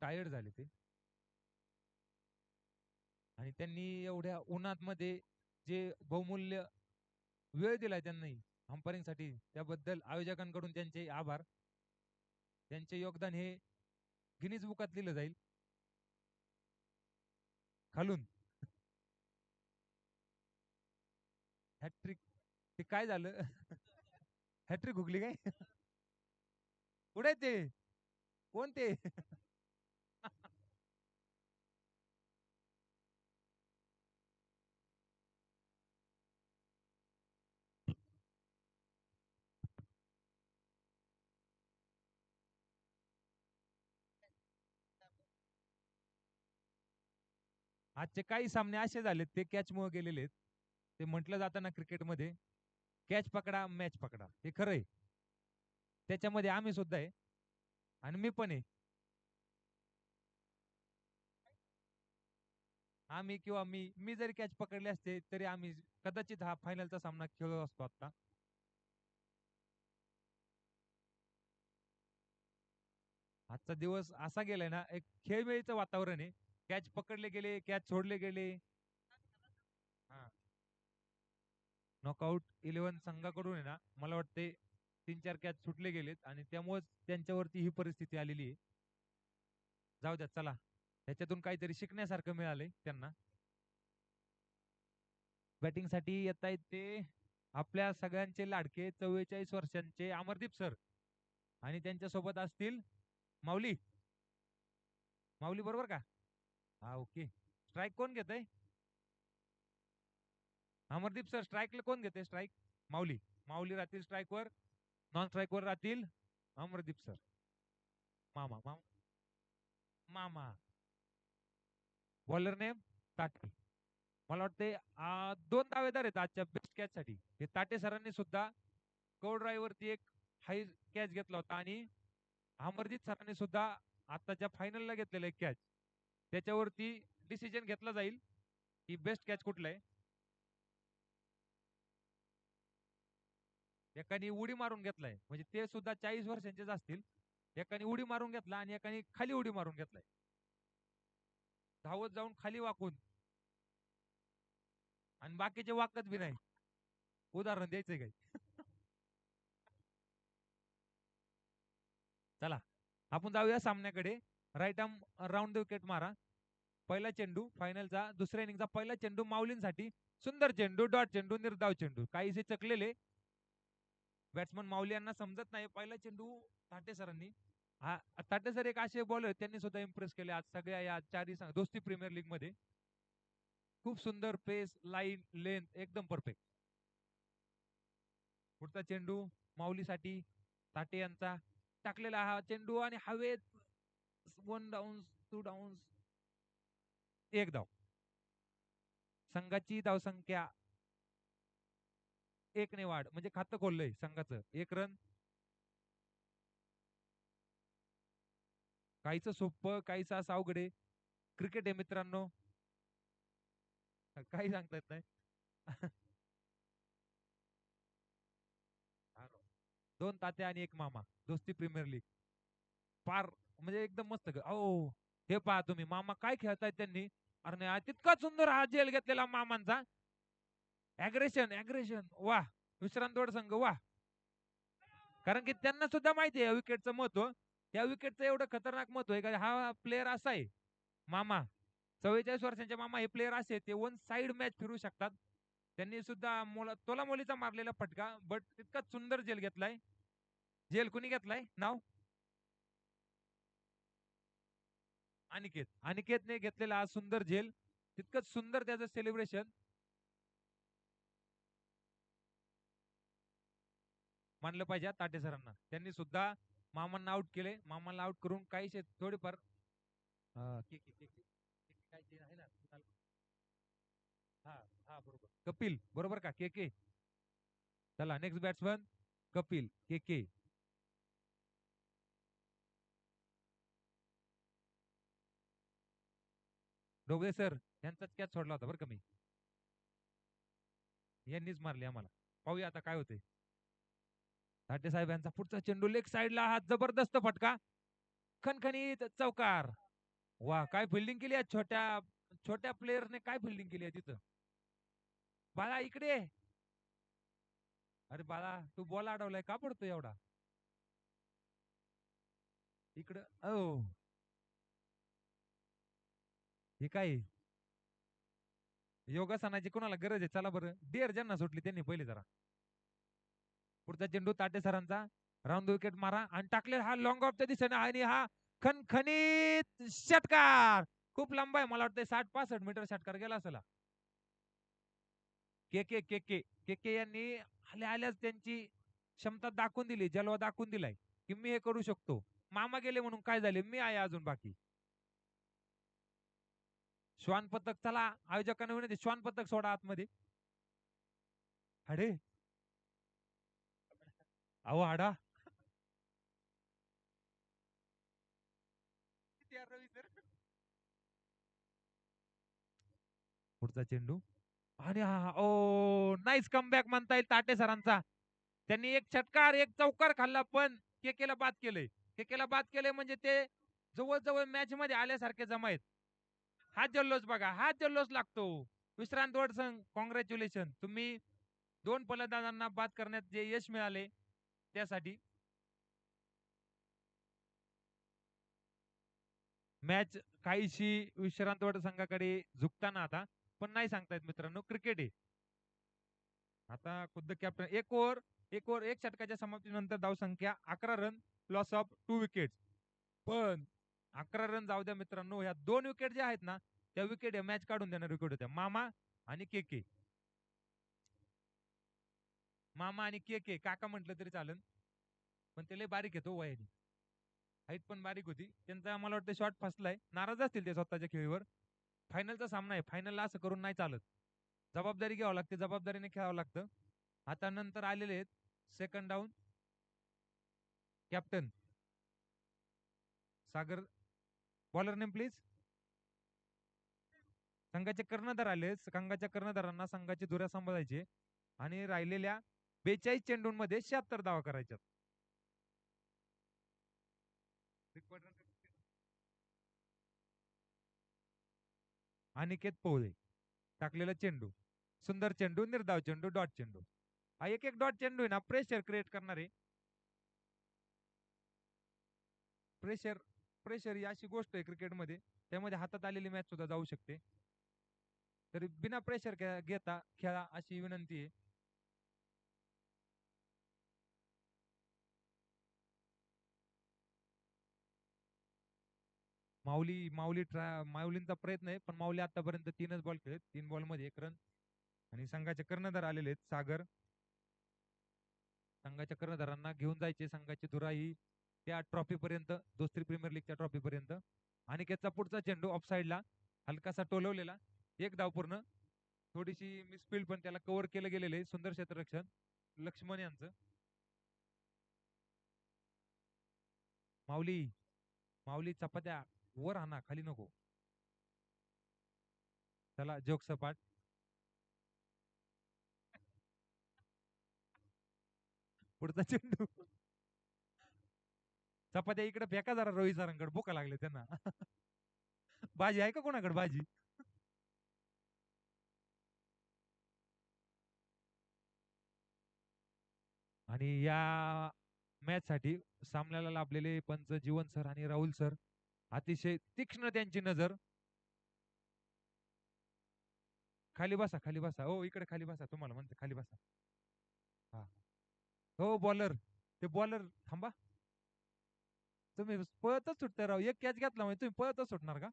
टायर्ड झाले ते, आणि त्यांनी एवढ्या उन्हात मध्ये जे बहुमूल्य वेळ दिलाय त्यांनी अंपायरिंग साठी, त्याबद्दल आयोजकांकडून त्यांचे आभार. त्यांचे योगदान हे गिनीज बुकात लिहिलं जाईल. खालून हॅट्रिक. ते काय झालं? हॅट्रिक हुकली काय? पुढे ते कोण ते? आजचे काही सामने असे झालेत ते कॅच मुळे गेलेले आहेत. ते म्हटलं जातं ना क्रिकेटमध्ये, कॅच पकडा मॅच पकडा. हे खरंय, त्याच्यामध्ये आम्ही सुद्धा आहे आणि मी पण आहे. आम्ही किंवा मी जरी कॅच पकडले असते तरी आम्ही कदाचित हा फायनलचा सामना खेळलो असतो आता. आजचा दिवस असा गेलाय ना, एक खेळमेळीचं वातावरण आहे. कॅच पकडले गेले, कॅच सोडले गेले. नॉकआउट 11 संघाकडून आहे ना, मला वाटते 3-4 कॅच सुटले गेलेत आणि त्यामुळेच त्यांच्यावरती ही परिस्थिती आलेली आहे. जाऊ द्या चला, त्याच्यातून काहीतरी शिकण्यासारखं मिळालंय त्यांना. बॅटिंगसाठी येत आहेत ते आपल्या सगळ्यांचे लाडके 44 वर्षांचे अमरदीप सर आणि त्यांच्या सोबत असतील माऊली. माऊली बरोबर का? हा ओके. स्ट्राईक कोण घेतय? अमरदीप सर स्ट्राईकला कोण घेते? स्ट्राईक माऊली. माऊली राहतील स्ट्राईकवर, नॉन स्ट्राईकवर राहतील अमरदीप सर. मामा मामा मामा. बॉलर नेम ताटे. मला वाटते 2 दावेदार आहेत आजच्या बेस्ट कॅच साठी. हे ताटे सरांनी सुद्धा कव ड्राईव्हवरती एक हाय कॅच घेतला होता आणि अमरजीत सरांनी सुद्धा आताच्या फायनलला घेतलेला एक कॅच. त्याच्यावरती डिसिजन घेतला जाईल की बेस्ट कॅच कुठला आहे. एकाने उडी मारून घेतलाय, म्हणजे ते सुद्धा 40 वर्षांचेच असतील. एकाने उडी मारून घेतला आणि एकाने खाली उडी मारून घेतलाय, धावत जाऊन खाली वाकून. आणि बाकीचे वाकत बी नाही. उदाहरण द्यायचंय काय? चला आपण जाऊया सामन्याकडे. Right arm round the wicket मारा. पहिला चेंडू फायनलचा दुसऱ्या इनिंगचा पहिला चेंडू माऊलींसाठी. सुंदर चेंडू, डॉट चेंडू, निर्धाव चेंडू. काहीसे चकलेले बॅट्समन माऊली यांना समजत नाही. पहिला चेंडू ताटे सरांनी. ताटे सर एक असे बॉलर त्यांनी सुद्धा इम्प्रेस केले आज सगळ्या या चारही दोस्ती प्रीमियर लीग मध्ये. खूप सुंदर पेस, लाईन, लेंथ एकदम परफेक्ट. पुढचा चेंडू माऊलीसाठी ताटे यांचा टाकलेला हा चेंडू आणि हवेत 1 डाऊन 2 डाऊन 1 धाव. संघाची धावसंख्या 1 ने वाढ, म्हणजे खातं खोललंय संघाचं. 1 रन. काहीच सोपं, काहीच असं अवघड आहे. क्रिकेट आहे मित्रांनो, काही सांगता येत नाही. 2 तात्या आणि 1 मामा, दोस्ती प्रीमियर लीग. फार म्हणजे एकदम मस्त. अहो हे पहा तुम्ही, मामा काय खेळतायत त्यांनी. अरे नाही तितका सुंदर हा जेल घेतलेला मामांचा. अग्रेशन अग्रेशन वा. विश्रांतोड संघ वा. कारण की त्यांना सुद्धा माहिती आहे विकेटचं महत्व. त्या विकेटचं एवढं खतरनाक महत्व आहे का हा प्लेअर असा आहे मामा. 44 वर्षांचे मामा हे प्लेअर असे ते 1 साइड मॅच फिरू शकतात. त्यांनी सुद्धा तोलामोलीचा मारलेला फटका, बट तितकाच सुंदर जेल घेतलाय. जेल कुणी घेतलाय नाव? अनिकेत. अनिकेतने घेतलेला हा सुंदर जेल. तितकंच सुंदर त्याचं सेलिब्रेशन. मानलं पाहिजे ताटे सरांना. त्यांनी सुद्धा मामांना आउट केले. मामांना आउट करून काहीशे थोडेफार बरोबर. कपिल बरोबर का? के. चला नेक्स्ट बॅट्समन कपिल के. डोबळे सर यांचाच कॅच सोडला होता बरं का मी. यांनीच मारले आम्हाला. पाहूया आता काय होते. ताटे साहेब यांचा पुढचा चेंडू लेग साइडला, हा जबरदस्त फटका. खणखणीत चौकार. वा काय फिल्डिंग केली आहे. छोट्या छोट्या प्लेयरने काय फिल्डिंग केली आहे तिथं. बाळा इकडे. अरे बाळा तू बॉल अडवलाय का पडतो एवढा इकडं. ओ हे काय योगासनाची कोणाला गरज आहे? चला बरं डेअर ज्यांना सुटली त्यांनी पहिले जरा. पुढचा चेंडू ताटे सरांचा. राऊंड विकेट मारा आणि टाकले हा लॉंग ऑफच्या दिशेने आणि हा खणखणीत षटकार. खूप लांब आहे, मला वाटतं 60-65 मीटर षटकार गेला असेल. के यांनी आल्या आल्याच त्यांची क्षमता दाखवून दिली, जलवा दाखवून दिलाय की मी हे करू शकतो. मामा गेले म्हणून काय झाले, मी आहे अजून बाकी. श्वान पथक चला, आयोजकांना विनंती श्वान पथक सोडा आतमध्ये. हाडे अहो हाडा. पुढचा चेंडू आणि हा ओ नाईस कमबॅक म्हणता येईल ताटे सरांचा. त्यांनी एक षटकार एक चौकार खाल्ला पण केकेला बाद केलंय. केकेला बाद केलंय म्हणजे ते जवळजवळ मॅच मध्ये आल्यासारखे जमायत. हा जल्लोष बघा, हा जल्लोष लागतो. विश्रांत संघ कॉंग्रॅच्युलेशन, तुम्ही 2 फलंदाजांना बाद करण्यात जे यश मिळाले त्यासाठी. मॅच काहीशी विश्रांतवाड संघाकडे झुकताना आता, पण नाही सांगतायत मित्रांनो, क्रिकेट आहे. आता खुद्द कॅप्टन एक ओव्हर एक षटकाच्या समाप्तीनंतर धावसंख्या 11 रन, लॉस ऑफ 2 विकेट. पण 11 रन जाऊ द्या मित्रांनो, ह्या 2 विकेट ज्या आहेत ना त्या विकेट मॅच काढून देणार विकेट होत्या. मामा आणि के मामा आणि के काका म्हटलं तरी चालेल, पण ते लय बारीक येतो वयाने. हाईट पण बारीक होती. त्यांचा मला वाटतं शॉट फसलाय, नाराज असतील ते स्वतःच्या खेळीवर. फायनलचा सामना आहे, फायनलला असं करून नाही चालत. जबाबदारी घ्यावं लागते, जबाबदारीने खेळावं लागतं. आता नंतर आलेले आहेत second down. Captain Sagar, bowler name please. संघाचे कर्णधार आले. संघाच्या कर्णधारांना संघाची धुरा सांभाळायची आणि राहिलेल्या 42 चेंडूंमध्ये 76 धावा करायच्यात. अनिकेत पोळे टाकलेला चेंडू, सुंदर चेंडू, निर्धाव चेंडू, डॉट चेंडू. हा एक एक डॉट चेंडू आहे ना प्रेशर क्रिएट करणारे. प्रेशर प्रेशर ही अशी गोष्ट आहे क्रिकेटमध्ये, त्यामध्ये हातात आलेली मॅच सुद्धा जाऊ शकते. तरी बिना प्रेशर घेता खेळा अशी विनंती आहे. माऊलींचा प्रयत्न आहे, पण माऊली आतापर्यंत 3च बॉल खेळत, 3 बॉल मध्ये 1 रन. आणि संघाचे कर्णधार आलेले आहेत सागर. संघाच्या कर्णधारांना घेऊन जायचे संघाची धुरा ही त्या ट्रॉफी पर्यंत, दोस्ती प्रीमियर लीगच्या ट्रॉफी पर्यंत. अनिकेतचा पुढचा चेंडू ऑफ साइडला हलकासा टोलवलेला, 1 धाव पूर्ण. थोडीशी मिसफिल्ड पण त्याला कव्हर केलं गेलेलं आहे. सुंदर क्षेत्ररक्षण लक्ष्मण यांचं. माऊली चपात्या वर आणा, खाली नको. चला जोक सपाट. पुढचा चेंडू, चपात्या इकडे फेका जरा रोहित सरांकडे, भुका लागले त्यांना. भाजी आहे का कोणाकडे भाजी? आणि या मॅच साठी सामन्याला लाभलेले पंच जीवन सर आणि राहुल सर, अतिशय तीक्ष्ण त्यांची नजर. खाली बसा, खाली बसा. हो इकडे खाली बसा, तुम्हाला म्हणते खाली बसा. हा हो बॉलर, ते बॉलर थांबा. तुम्ही पळतच सुटता राव, एक कॅच घेतला म्हणजे तुम्ही पळतच सुटणार का?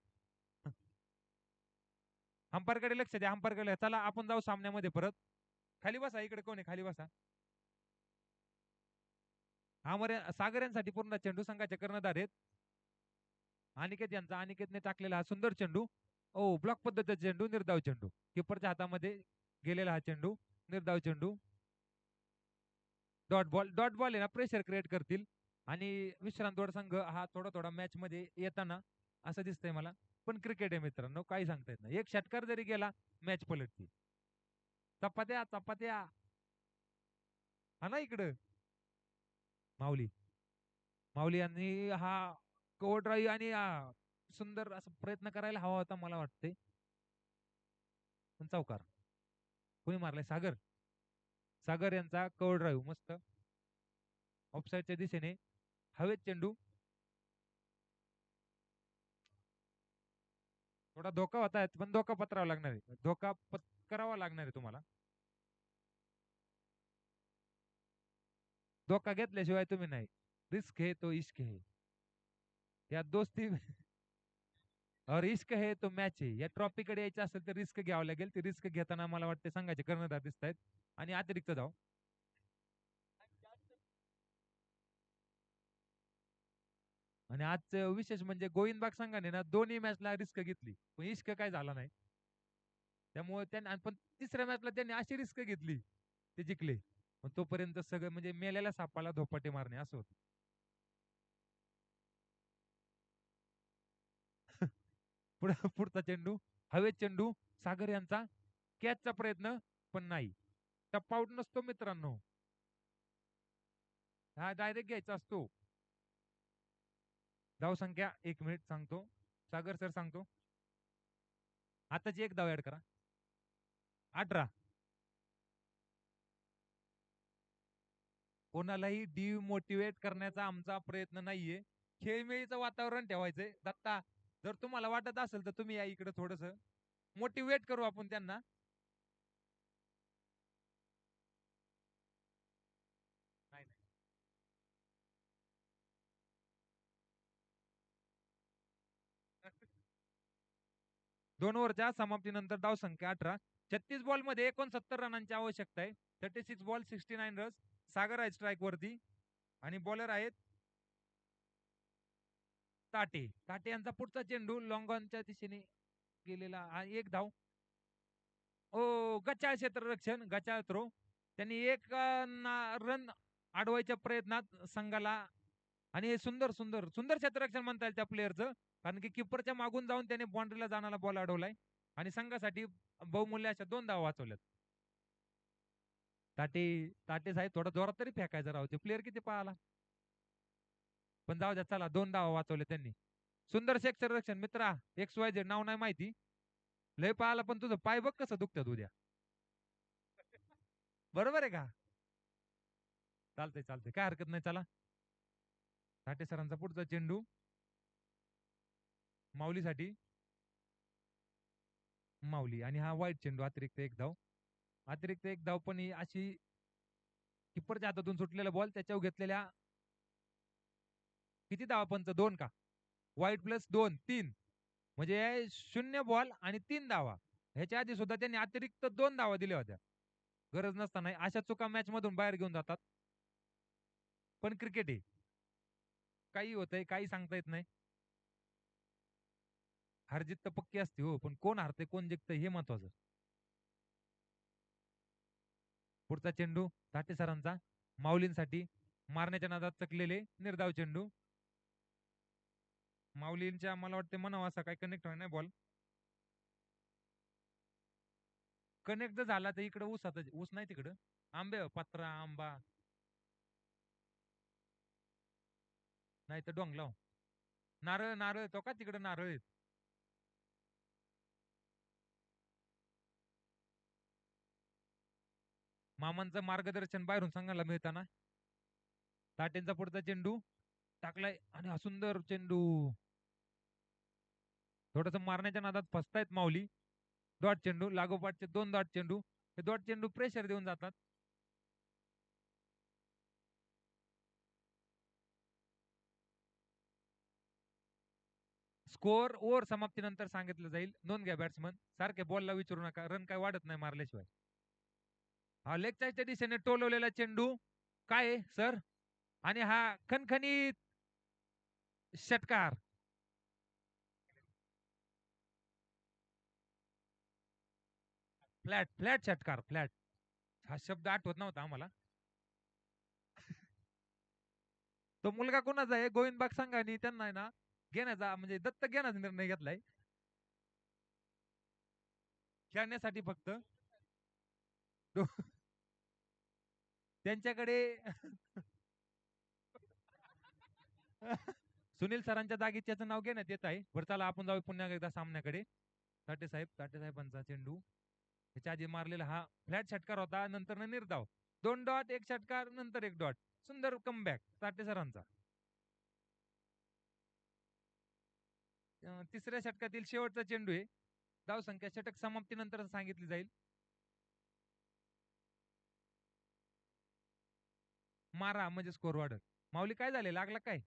अंपायरकडे लक्ष द्या, अंपायरकडे. चला आपण जाऊ सामन्यामध्ये परत. खाली बसा, इकडे कोण आहे खाली बसा. सागर यांसाठी पूर्ण चेंडू संघाचे कर्णधार आहेत. अनिकेत यांचा, अनिकेतने टाकलेला हा सुंदर चेंडू. ओ ब्लॉक पद्धतीचा चेंडू, निर्धाव चेंडू. किपरच्या हातामध्ये गेलेला हा चेंडू, निर्धाव चेंडू. डॉट बॉल आहे ना प्रेशर क्रिएट करतील. आणि विश्रांतवाड संघ हा थोडा थोडा मॅच मध्ये येताना असं दिसतंय मला. पण क्रिकेट आहे मित्रांनो, काही सांगता येत नाही. एक षटकार जरी गेला मॅच पलटती. चपात्या चपात्या हा ना इकडं. माऊली यांनी हा कव्हर ड्राईव्ह आणि सुंदर असं प्रयत्न करायला हवा होता मला वाटते, पण चौकार. कोणी मारलाय? सागर यांचा कव्हर ड्राईव्ह मस्त ऑफसाईडच्या दिशेने, हवेत चेंडू. थोडा धोका होता, पण धोका पत्करावा लागणार आहे, धोका पत्करावा लागणार आहे तुम्हाला. धोका घेतल्याशिवाय तुम्ही नाही. रिस्क है तो इश्क है, या दोस्ती और इश्क है तो मॅच आहे. या ट्रॉफी कडे यायचं असेल तर रिस्क घ्यावं लागेल. ते रिस्क घेताना मला वाटते संघाचे कर्णधार दिसत आहेत. आणि अतिरिक्त धाव. आणि आज विशेष म्हणजे गोविंदबाग संघाने ना दोन्ही मॅचला रिस्क घेतली, पण इश्क काय झाला नाही. त्यामुळे त्यांनी, पण तिसऱ्या मॅचला त्यांनी अशी रिस्क घेतली, ते जिंकले. पण तोपर्यंत सगळं म्हणजे मेलेल्या सापाला धोपाटे मारणे असं होतं. पुढचा चेंडू हवेत चेंडू सागर यांचा कॅचचा प्रयत्न पण नाही. टप्पा आउट नसतो मित्रांनो, हा डायरेक्ट घ्यायचा असतो. धाव संख्या 1 मिनिट सांगतो सागर सर सांगतो. आताची एक धाव ऍड करा 18. कोणालाही डिमोटिवेट करण्याचा आमचा प्रयत्न नाहीये. खेळमेळीचं वातावरण ठेवायचंय. दत्ता जर तुम्हाला वाटत असेल तर तुम्ही या इकडे, थोडस मोटिवेट करू आपण त्यांना. नाही नाही 2 ओव्हरच्या समाप्तीनंतर धाव संख्या 18. 36 बॉल मध्ये 69 रनांची आवश्यकता आहे. 36 बॉल 69 रन्स. सागर आहे स्ट्राईक वरती आणि बॉलर आहेत ताटे. ताटे यांचा पुढचा चेंडू लॉंग ऑनच्या दिशेने गेलेला आणि एक धाव. ओ गचाळ क्षेत्ररक्षण, गचाळ थ्रो. त्यांनी एक रन अडवायच्या प्रयत्नात संघाला, आणि हे सुंदर सुंदर सुंदर क्षेत्ररक्षण म्हणता येईल त्या प्लेअरचं, कारण की किपरच्या मागून जाऊन त्याने बाउंड्रीला जाणारा बॉल अडवलाय आणि संघासाठी बहुमूल्य अशा 2 धावा वाचवल्यात. ताटे ताटे साहेब थोडा जोरात तरी फेकायचं राहते, प्लेअर किती पळाला, पण जाऊ द्या. चला 2 धावा वाचवले त्यांनी. सुंदर क्षेत्ररक्षण मित्रा. XYZ नाव नाही माहिती, लय पळाला पण तुझं पाय बघ कसं दुखतात उद्या. बरोबर आहे का? चालतंय चालतंय, काय हरकत नाही. चला ताटे सरांचा पुढचा चेंडू माऊलीसाठी. माऊली आणि हा वाईट चेंडू, अतिरिक्त एक धाव. अतिरिक्त एक धाव पण ही अशी किपरच्या हातातून सुटलेला बॉल, त्याच्यावर घेतलेल्या किती धावा पंच, 2 का? वाईट प्लस 2 3, म्हणजे 0 बॉल आणि 3 धावा. ह्याच्या आधी सुद्धा त्यांनी अतिरिक्त 2 धावा दिल्या होत्या गरज नसताना. अशा चुका मॅच मधून बाहेर घेऊन जातात. पण क्रिकेट आहे, काही होतंय, काही सांगता येत नाही. हारजीत तर पक्की असते हो, पण कोण हारते कोण जिंकतंय हे महत्वाचं. पुढचा चेंडू ताटे सरांचा माऊलींसाठी. मारण्याच्या नादात चकलेले निर्धाव चेंडू. माऊलींच्या मला वाटते म्हणावं असा काही कनेक्ट व्हाय नाही बॉल. कनेक्ट जर झाला तर इकडे ऊस, आता ऊस नाही तिकडं, आंबे पत्रा आंबा नाही तर डोंगलाव नारळ. नारळ तो का तिकडे नारळ आहेत. मामांचं मार्गदर्शन बाहेरून संघाला मिळताना. ताटेंचा पुढचा चेंडू टाकलाय आणि हा सुंदर चेंडू. थोडस मारण्याच्या नादात फसतायत माऊली. डॉट चेंडू लागोपाठचे 2 डॉट चेंडू. हे डॉट चेंडू प्रेशर देऊन जातात. स्कोअर ओव्हर समाप्तीनंतर सांगितलं जाईल. नोंद घ्या बॅट्समन, सारखे बॉलला विचारू नका, रन काय वाढत नाही मारल्याशिवाय. हा लेग साईडच्या दिशेने टोलवलेला चेंडू काय आहे सर, आणि हा खणखणीत षटकार. फ्लॅट फ्लॅट षटकार, फ्लॅट हा शब्द आठवत नव्हता आम्हाला. तो मुलगा कोणाचा आहे? गोविंदबाग संघाने त्यांना आहे ना घेण्याचा, म्हणजे दत्तक घेण्याचा निर्णय घेतलाय खेळण्यासाठी फक्त. त्यांच्याकडे सुनील सरांच्या जागी त्याचं नाव घेण्यात येत आहे. बरं चला आपण जाऊ पुन्हा एकदा सामन्याकडे. ताटे साहेबांचा चेंडू. त्याच्या आधी मारलेला हा फ्लॅट षटकार होता, नंतर निर्धाव. 2 डॉट 1 षटकार नंतर 1 डॉट. सुंदर कमबॅक ताटे सरांचा. तिसऱ्या षटकातील शेवटचा चेंडू आहे. धाव संख्या षटक समाप्तीनंतर सांगितली जाईल. मारा म्हणजे स्कोर वाढत. माऊली काय झाले, लागला काय?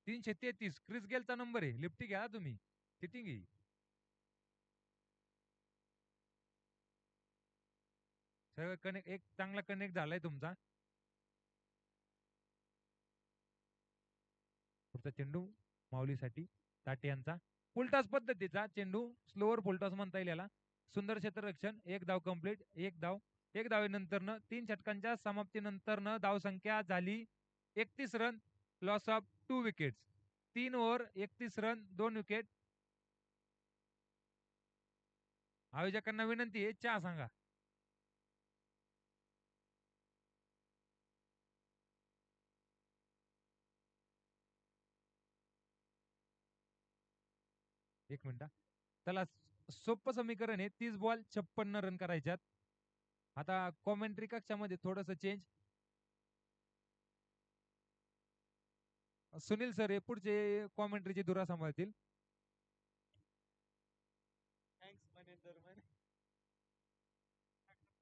333 क्रिस गेलचा नंबर आहे. लिफ्टी घ्या तुम्ही, सिटिंग आहे. सगळं कनेक्ट, एक चांगला कनेक्ट झालाय तुमचा. पुढचा चेंडू माऊलीसाठी. ताटे यांचा फुलटॉस पद्धतीचा चेंडू, स्लोअर फुलटॉस म्हणता येईल याला. सुंदर क्षेत्ररक्षण. 1 धाव कंप्लीट. 1 धाव. 1 धावेनंतर 3 षटकांच्या समाप्तीनंतर धाव संख्या झाली 31 run. Loss of 2 wickets. 3 over 31 run 2 wicket. आयोजकांना विनंती आहे, चहा सांगा. एक मिनिट. त्याला सोपं समीकरण आहे, 30 बॉल 56 रन करायच्यात. आता कॉमेंट्री कक्षामध्ये थोडस चेंज. सुनील सर हे पुढचे कॉमेंट्रीची धुरा सांभाळतील.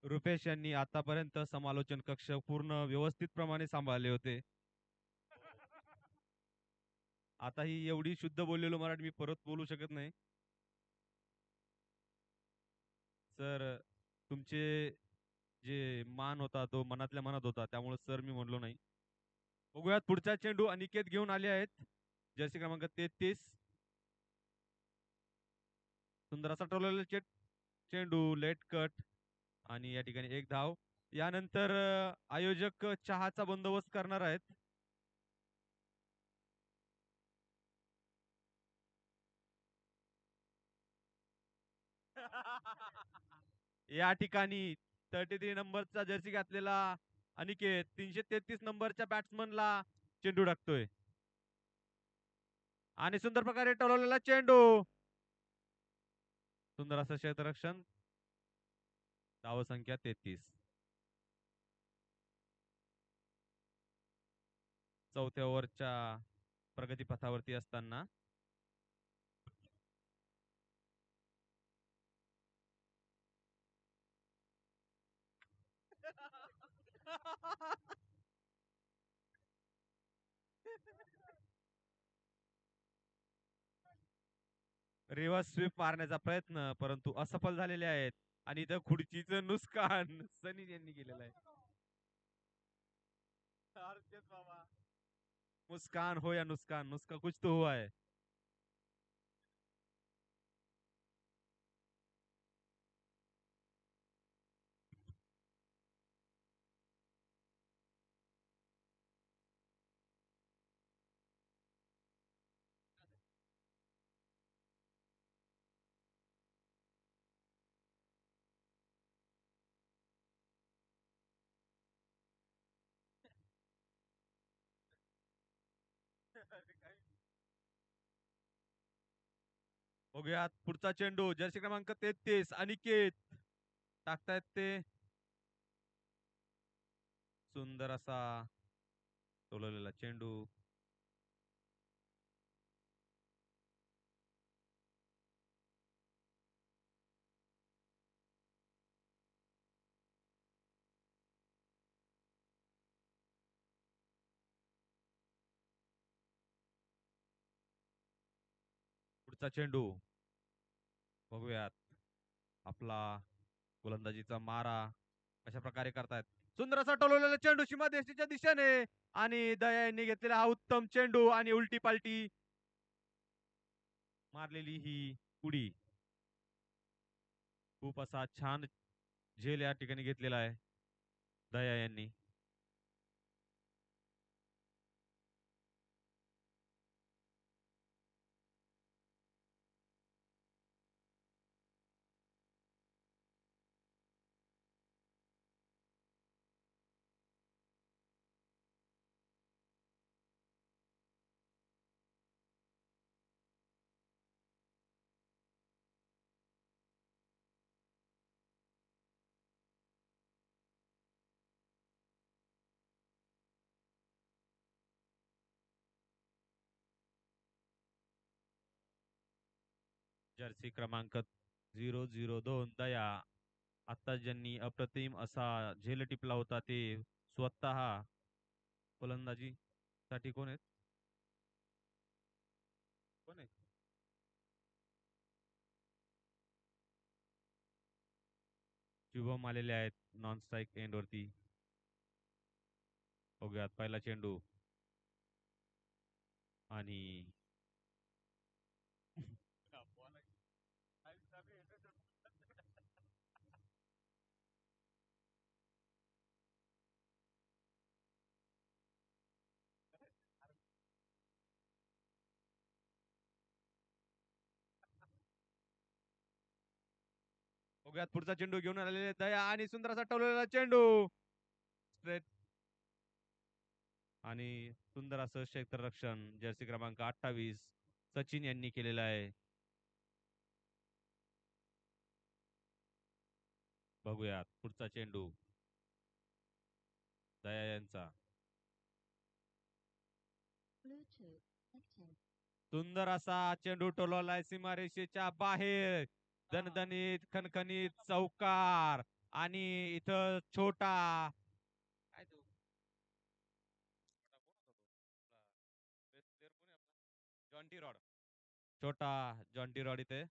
रुपेश यांनी आतापर्यंत समालोचन कक्ष पूर्ण व्यवस्थित प्रमाणे सांभाळले होते. आता ही एवढी शुद्ध बोललेलो मराठी मी परत बोलू शकत नाही. सर तुमचे जे मान होता तो मनातल्या मनात होता, त्यामुळे सर मी म्हणलो नाही. बघूयात पुढचा चेंडू अनिकेत घेऊन आले आहेत. जर्सी क्रमांक 33. सुंदर असा टोललेला चेंडू लेट कट आणि या ठिकाणी एक धाव. यानंतर आयोजक चहाचा बंदोबस्त करणार आहेत. या ठिकाणी 33 नंबरचा जर्सी घातलेला अनिकेत 333 नंबरच्या बॅट्समनला चेंडू टाकतोय आणि सुंदर प्रकारे टोलवलेला चेंडू. सुंदर असं क्षेत्ररक्षण. धाव संख्या 33. चौथ्या ओव्हरच्या प्रगतीपथावरती असताना रिव्हर्स स्वीप मारण्याचा प्रयत्न परंतु असफल झालेले आहेत आणि इथं खुर्चीचं नुकसान सनी यांनी केलेलं आहे. मुस्कान हो या नुकसान, नुस्का कुछ तो हुआ है. बघूयात पुढचा चेंडू जर्सी क्रमांक 33 अनिकेत टाकतायत ते. सुंदर असा टोलवलेला चेंडू. पुढचा चेंडू बघूयात. आपला गोलंदाजीचा मारा कशा प्रकारे करतायत. सुंदर असा टोलवलेला चेंडू सीमा देशच्या दिशेने आणि दया यांनी घेतलेला हा उत्तम चेंडू आणि उलटी पालटी मारलेली ही उडी. खूप असा छान झेल या ठिकाणी घेतलेला आहे दया यांनी. जर्सी क्रमांक 002 दया आता ज्यांनी अप्रतिम असा झेल टिपला होता ते स्वतः फलंदाजी साठी कोण आहेत कोण आहेत शुभम आलेले आहेत नॉन स्ट्राईक एंड वरती. बघूयात पहिला चेंडू आणि बघूयात पुढचा चेंडू घेऊन आलेले दया आणि सुंदर असा टवलेला चेंडू स्ट्रेट आणि सुंदर असं क्षेत्ररक्षण जर्सी क्रमांक 28 सचिन यांनी केलेलं आहे. बघूयात पुढचा चेंडू दया यांचा सुंदर असा चेंडू टोलवलाय सीमारेषेच्या बाहेर दणदणीत खणखणीत चौकार आणि इथं छोटा काय तो जॉन्टी रॉड छोटा जॉन्टी रॉड इथे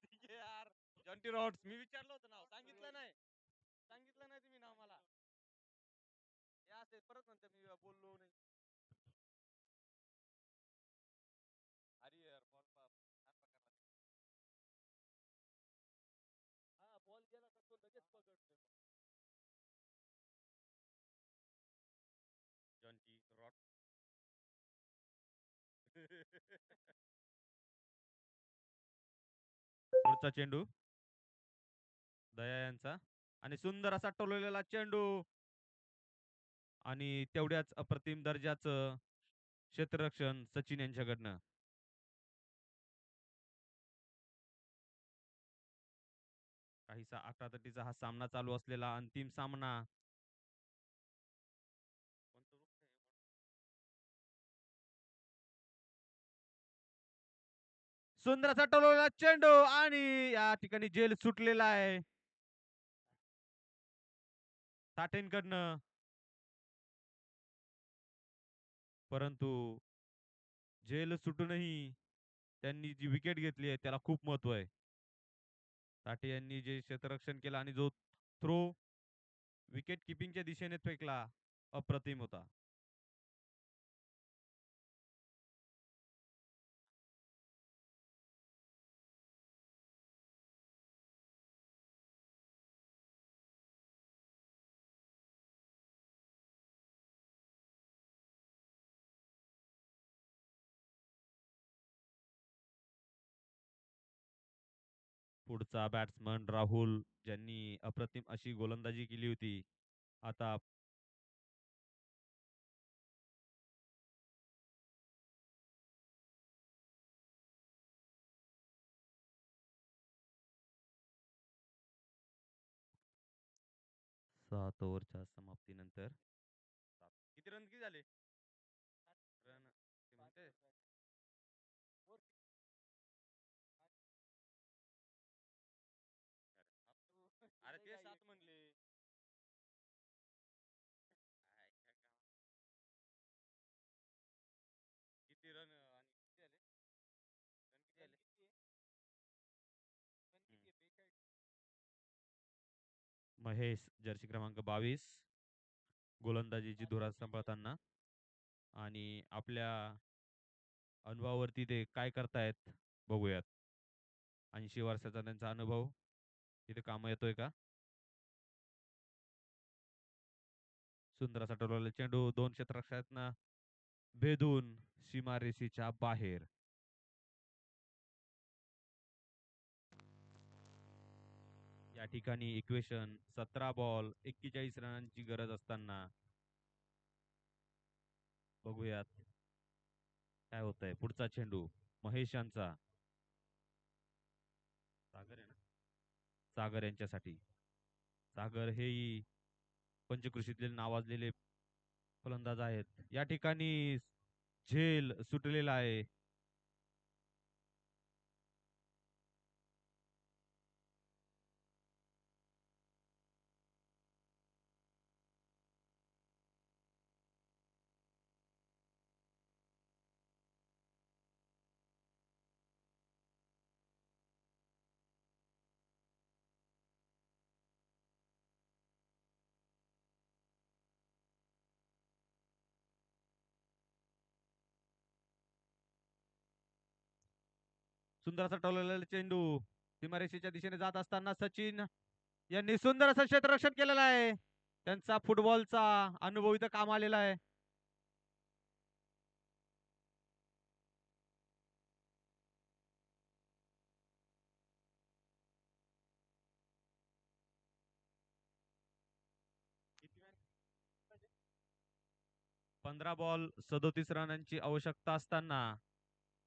ठीक आहे यार जॉन्टी रॉड्स मी विचारलं होतं नाव सांगितलं नाही तुम्ही नाव मला या असे परत म्हणते मी बोललो नाही अरे यार बॉल हा बॉल गेला तर तो लगेच पकडतो जॉन्टी रॉड पुढचा चेंडू दया यांचा आणि सुंदर असा टोललेला चेंडू आणि तेवढ्याच अप्रतिम दर्जाचं क्षेत्ररक्षण सचिन यांच्याकडनं काहीसा आटातटीचा हा सामना चालू असलेला अंतिम सामना सुंदर असा टोललेला चेंडू आणि या ठिकाणी जेल सुटलेला आहे साठेंकडनं परंतु जेल सुटूनही त्यांनी जी विकेट घेतली आहे त्याला खूप महत्व आहे. साठे यांनी जे क्षेत्ररक्षण केलं आणि जो थ्रो विकेट किपिंगच्या दिशेने फेकला अप्रतिम होता. पुढचा बॅट्समन राहुल ज्यांनी अप्रतिम अशी गोलंदाजी केली होती आता सात ओव्हरच्या समाप्तीनंतर किती रन किती झाले रन ते म्हणते अरे ते 7 म्हणले किती रन आणि किती झाले रन किती झाले महेश जर्सी क्रमांक 22 गोलंदाजीची धुरा सांभाळताना आणि आपल्या अनुभवावरती ते काय करतायत बघूयात. 80 वर्षाचा त्यांचा अनुभव तिथे काम येतोय का. सुंदर असा टोलवलेला चेंडू 2 क्षेत्ररक्षकांना भेदून सीमारेषेच्या बाहेर. या ठिकाणी इक्वेशन 17 बॉल 41 रनांची गरज असताना बघूयात काय होतंय. पुढचा चेंडू महेश यांचा सागर आहे ना सागर यांच्यासाठी. सागर हेही पंचकृषीतले नावाजलेले फलंदाज आहेत. या ठिकाणी झेल सुटलेला आहे. सुंदर असा टोललेला चेंडू सीमारेषेच्या दिशेने जात असताना सचिन यांनी सुंदर असं क्षेत्ररक्षण केलेलं आहे. त्यांचा फुटबॉलचा अनुभव इथं काम आलेला आहे. 15 बॉल 37 रनांची आवश्यकता असताना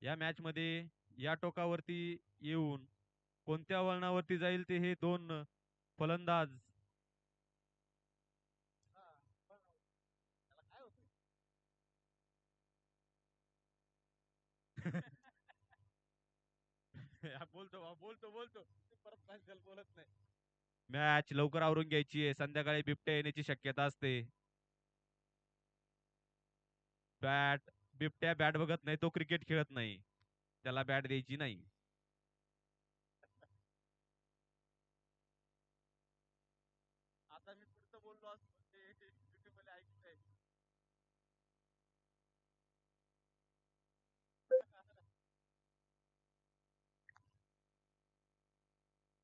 या मॅच मध्ये या टोकावरती येऊन कोणत्या वळणावरती जाईल ते हे दोन फलंदाज बोलतो परत बोलत नाही. मॅच लवकर आवरून घ्यायची आहे. संध्याकाळी बिबट्या येण्याची शक्यता असते. बिबट्या बॅट बघत नाही, तो क्रिकेट खेळत नाही, त्याला बॅट द्यायची नाही. आता मी पुढचं बोललो असतो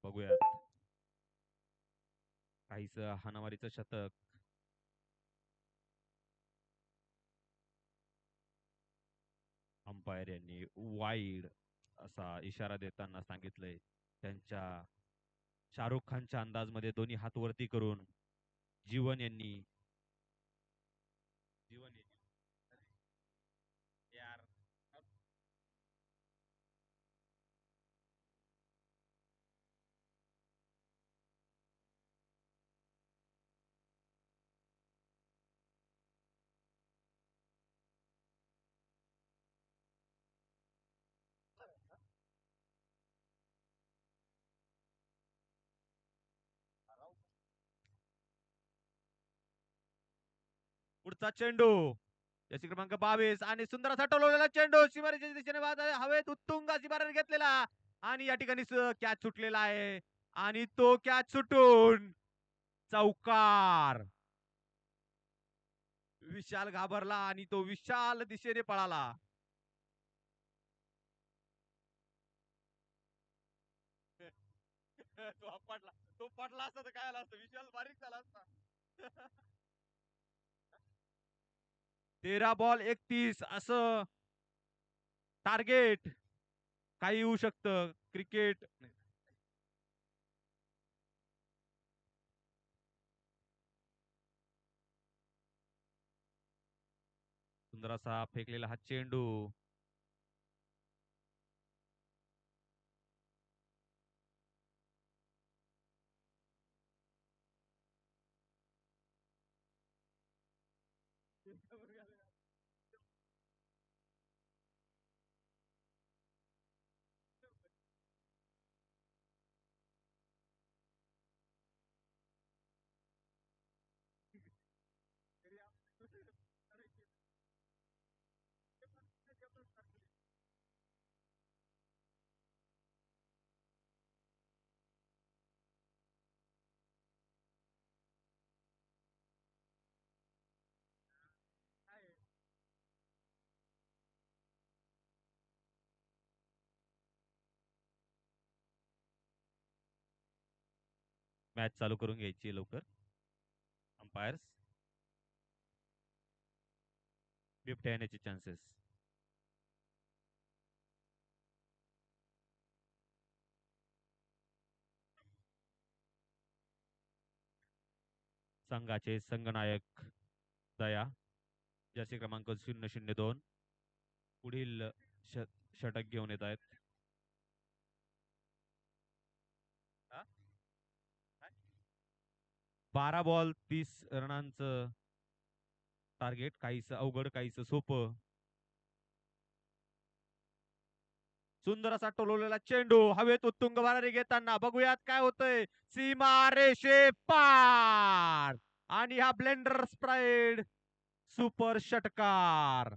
बघूया काहीच हाणामारीचं शतक. अंपायर यांनी वाईड असा इशारा देताना सांगितलंय. त्यांच्या शाहरुख खानच्या अंदाजमध्ये दोन्ही हात वरती करून जीवन यांनी यार पुढचा चेंडू जशी क्रमांक 22 आणि सुंदर असा टोलवलेला चेंडू सीमारेषेच्या दिशेने बाद हवेत उत्तुंग अशी बाहेर घेतलेला आणि या ठिकाणी कॅच सुटलेला आहे आणि तो कॅच सुटून चौकार. विशाल घाबरला आणि तो विशाल दिशेने पळाला. तो पडला असता तर काय आला असतं, विशाल बारीक झाला असता. 13 बॉल 31 असं टार्गेट. काही होऊ शकतं क्रिकेट. सुंदर असा फेकलेला हा चेंडू मॅच चालू करून घ्यायची लवकर. अंपायर्स बिबट्या येण्याचे चान्सेस. संघाचे संघनायक दया जर्सी क्रमांक 002 पुढील षटक घेऊन येत आहेत. 12 बॉल 30 रनांचं टार्गेट. काहीच अवघड काहीच सोपं. सुंदर असा टोलवलेला चेंडू हवेत उत्तुंग भरारी घेताना बघूयात काय होतंय. सीमा रेषे पार आणि हा ब्लेंडर स्प्राईड सुपर षटकार.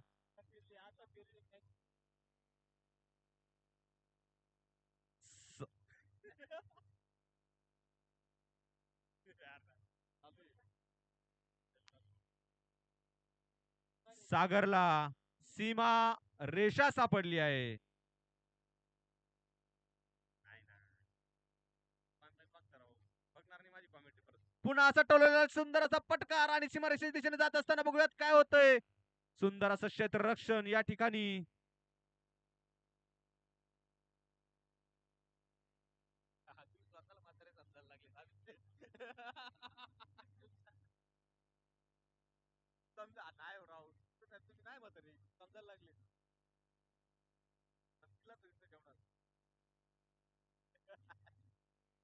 सागरला सीमा रेषा सापडली आहे. पुन्हा असा टोलवलेला सुंदर असा पटकार आणि सीमारेषेच्या दिशेने जात असताना बघूयात काय होतंय. सुंदर असं क्षेत्ररक्षण या ठिकाणी. समजा नाही राहू नाही म्हातारी समजायला लागले.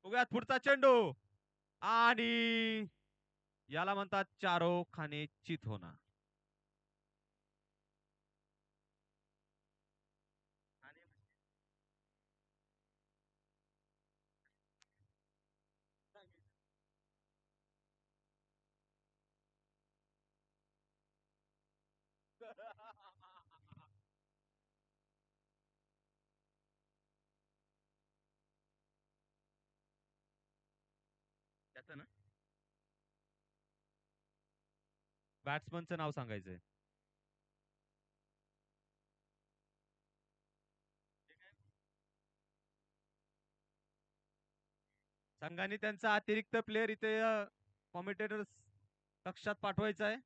बघूयात पुढचा चेंडू आणि याला म्हणतात चारो खाने चित होणार. त्याचं ना बॅट्समनचं नाव सांगायचंय. संघाने त्यांचा अतिरिक्त प्लेअर इथे कॉमेंटेटर कक्षात पाठवायचा आहे.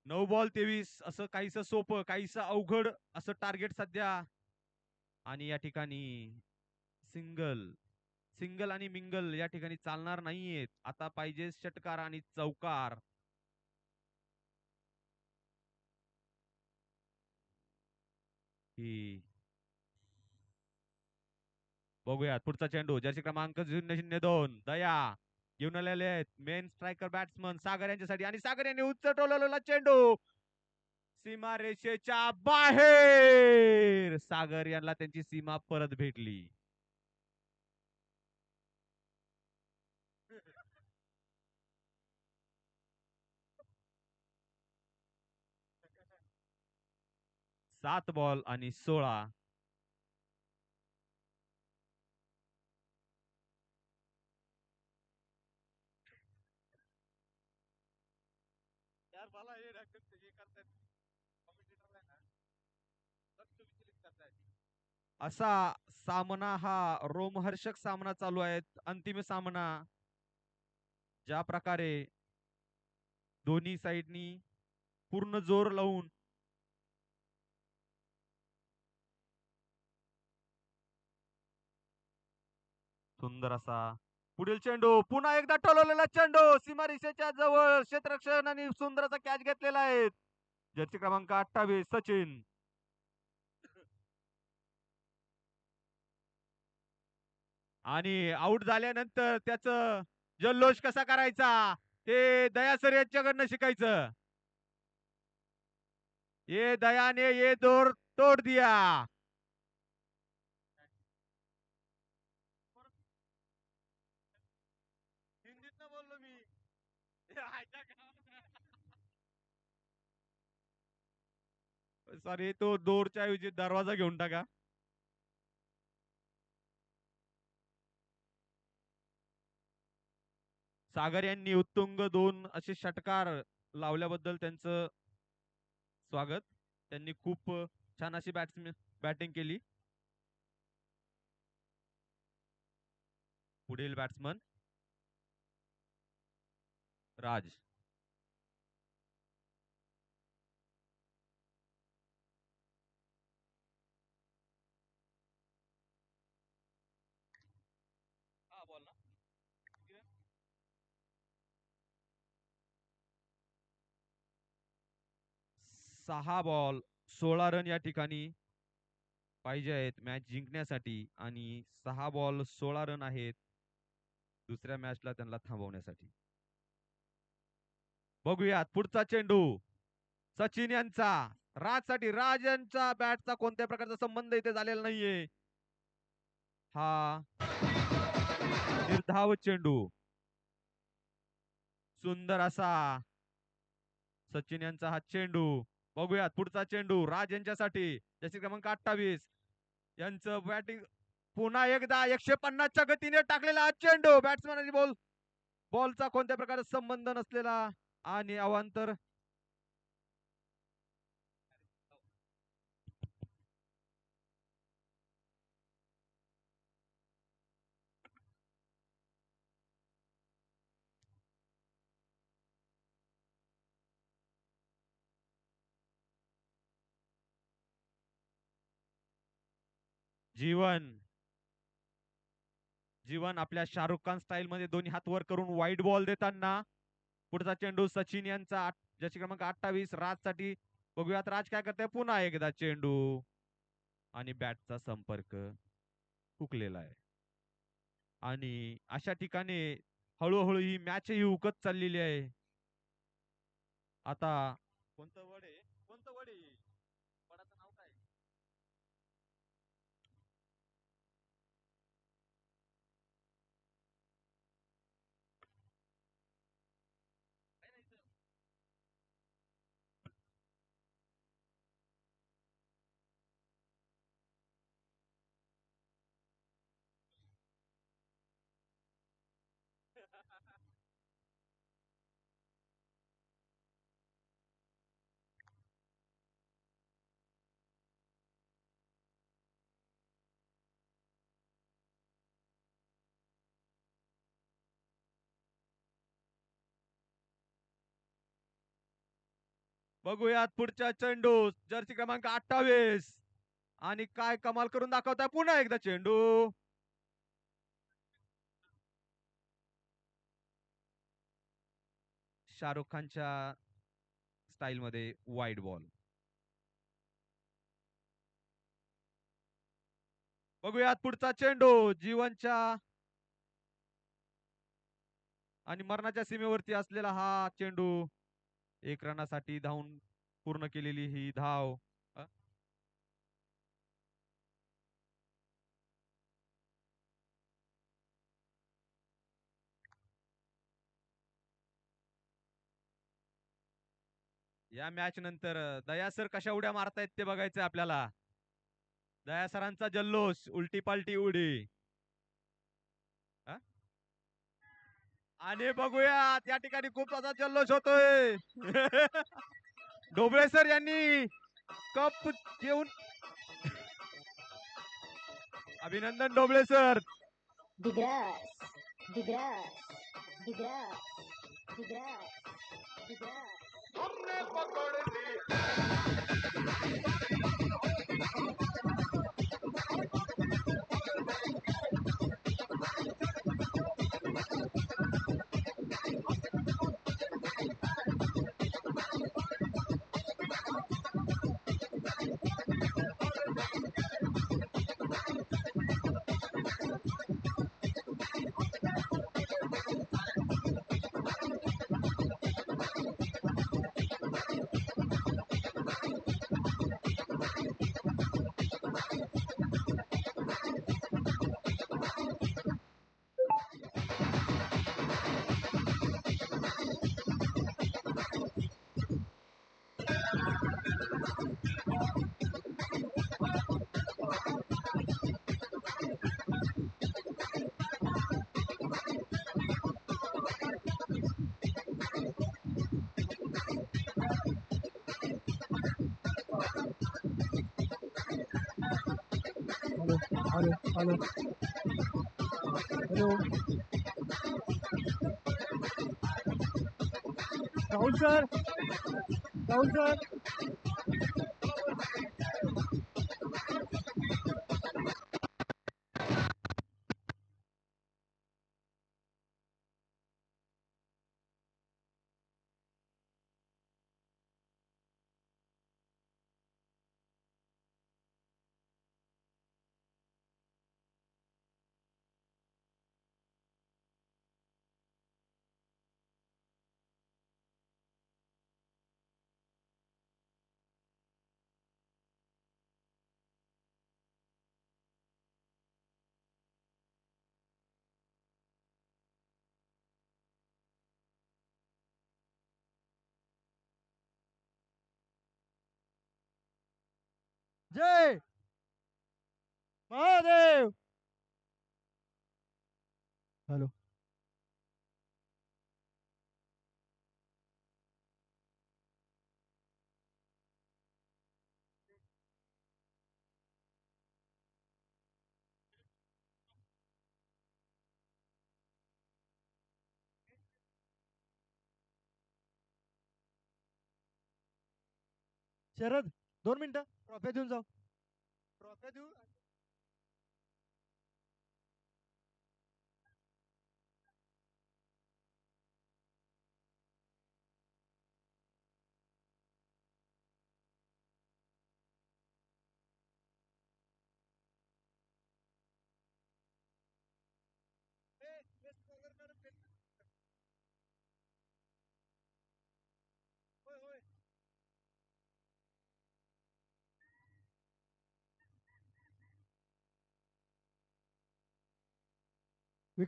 9 बॉल 23 असं काहीसं सोपं काहीसं अवघड असं टार्गेट सध्या. आणि या ठिकाणी सिंगल सिंगल आणि मिंगल या ठिकाणी चालणार नाहीयेत. आता पाहिजे षटकार आणि चौकार. ही बघूयात पुढचा चेंडू जर्सी क्रमांक 002 दया घेऊन आलेले आहेत मेन स्ट्रायकर बॅट्समन सागर यांच्यासाठी आणि सागर यांनी उचलवलेला चेंडू सीमा रेषेच्या बाहेर. सागर यांना त्यांची सीमा परत भेटली. सात बॉल आणि 16. असा सामना हा रोमहर्षक सामना चालू आहे. अंतिम सामना ज्या प्रकारे दोन्ही साइडनी पूर्ण जोर लावून सुंदर असा पुढील चेंडू पुन्हा एकदा टोलवलेला चेंडू सीमारेषेच्या जवळ क्षेत्ररक्षण आणि सुंदर असा कॅच घेतलेला आहे. जर्सी क्रमांक 28 सचिन. आणि आउट झाल्यानंतर त्याच जल्लोष कसा करायचा हे दया सर यांच्याकडनं शिकायचं. ये दयाने ये दोर तोड दिया. हिंदीत बोललो मी. सॉरी तो दोरच्या ऐवजी दरवाजा घेऊन टाका. सागर यांनी उत्तुंग 2 असे षटकार लावल्याबद्दल त्यांचं स्वागत. त्यांनी खूप छान अशी बॅटिंग केली. पुढील बॅट्समन राज. हा बॉल ना 6 बॉल 16 रन या ठिकाणी पाहिजे आहेत मॅच जिंकण्यासाठी आणि 6 बॉल 16 रन आहेत दुसऱ्या मॅचला त्यांना थांबवण्यासाठी. बघूयात पुढचा चेंडू सचिन यांचा राजसाठी. राज यांचा बॅटचा कोणत्या प्रकारचा संबंध इथे झालेला नाहीये. हा निर्धाव चेंडू सुंदर असा सचिन यांचा हा चेंडू. बघूयात पुढचा चेंडू राज यांच्यासाठी जर्सी क्रमांक 28 यांचं बॅटिंग पुन्हा एकदा 150च्या गतीने टाकलेला हा चेंडू बॅट्समन आणि बॉलचा कोणत्या प्रकारचा संबंध नसलेला आणि अवांतर. जीवन जीवन आपल्या शाहरुख खान स्टाईल मध्ये दोन्ही हात वर करून वाईट बॉल देताना. पुढचा चेंडू सचिन यांचा जशी क्रमांक 28 राज साठी. बघूयात राज काय करते. पुन्हा एकदा चेंडू आणि बॅटचा संपर्क हुकलेला आहे. आणि अशा ठिकाणी हळूहळू ही मॅच ही हुकत चाललेली आहे. आता कोणतं वड आहे. कोणतं वड आहे. वडाचं नाव काय. बघूयात पुढच्या चेंडू जर्सी क्रमांक 28 आणि काय कमाल करून दाखवताय. पुन्हा एकदा चेंडू. शाहरुख खानच्या स्टाईल मध्ये वाईड बॉल. बघूयात पुढचा चेंडू जीवनच्या आणि मरणाच्या सीमेवरती असलेला हा चेंडू. 1 रनासाठी धावून पूर्ण केलेली ही धाव. या मॅच नंतर दया सर कशा उड्या मारतायत ते बघायचंय आपल्याला. दया सरांचा जल्लोष उलटी पालटी उडी. आणि बघूया त्या ठिकाणी खूप असा जल्लोष होतोय. ढोबळे सर यांनी कप घेऊन. अभिनंदन Dhobale sir. Digras Digras Digras Digras Digras hello hello hello. Rahul sir. Rahul sir. जय महादेव. हॅलो. शरद 2 मिनिटं ट्रॉफ्या देऊन जाऊ. ट्रॉफ्या देऊ.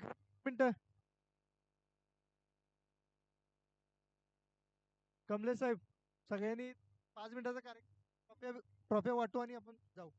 मिनिटं. कमलेश साहेब, सगळ्यांनी 5 मिनिटाचा कार्यक्रम ट्रॉफ्या वाटू आणि आपण जाऊ.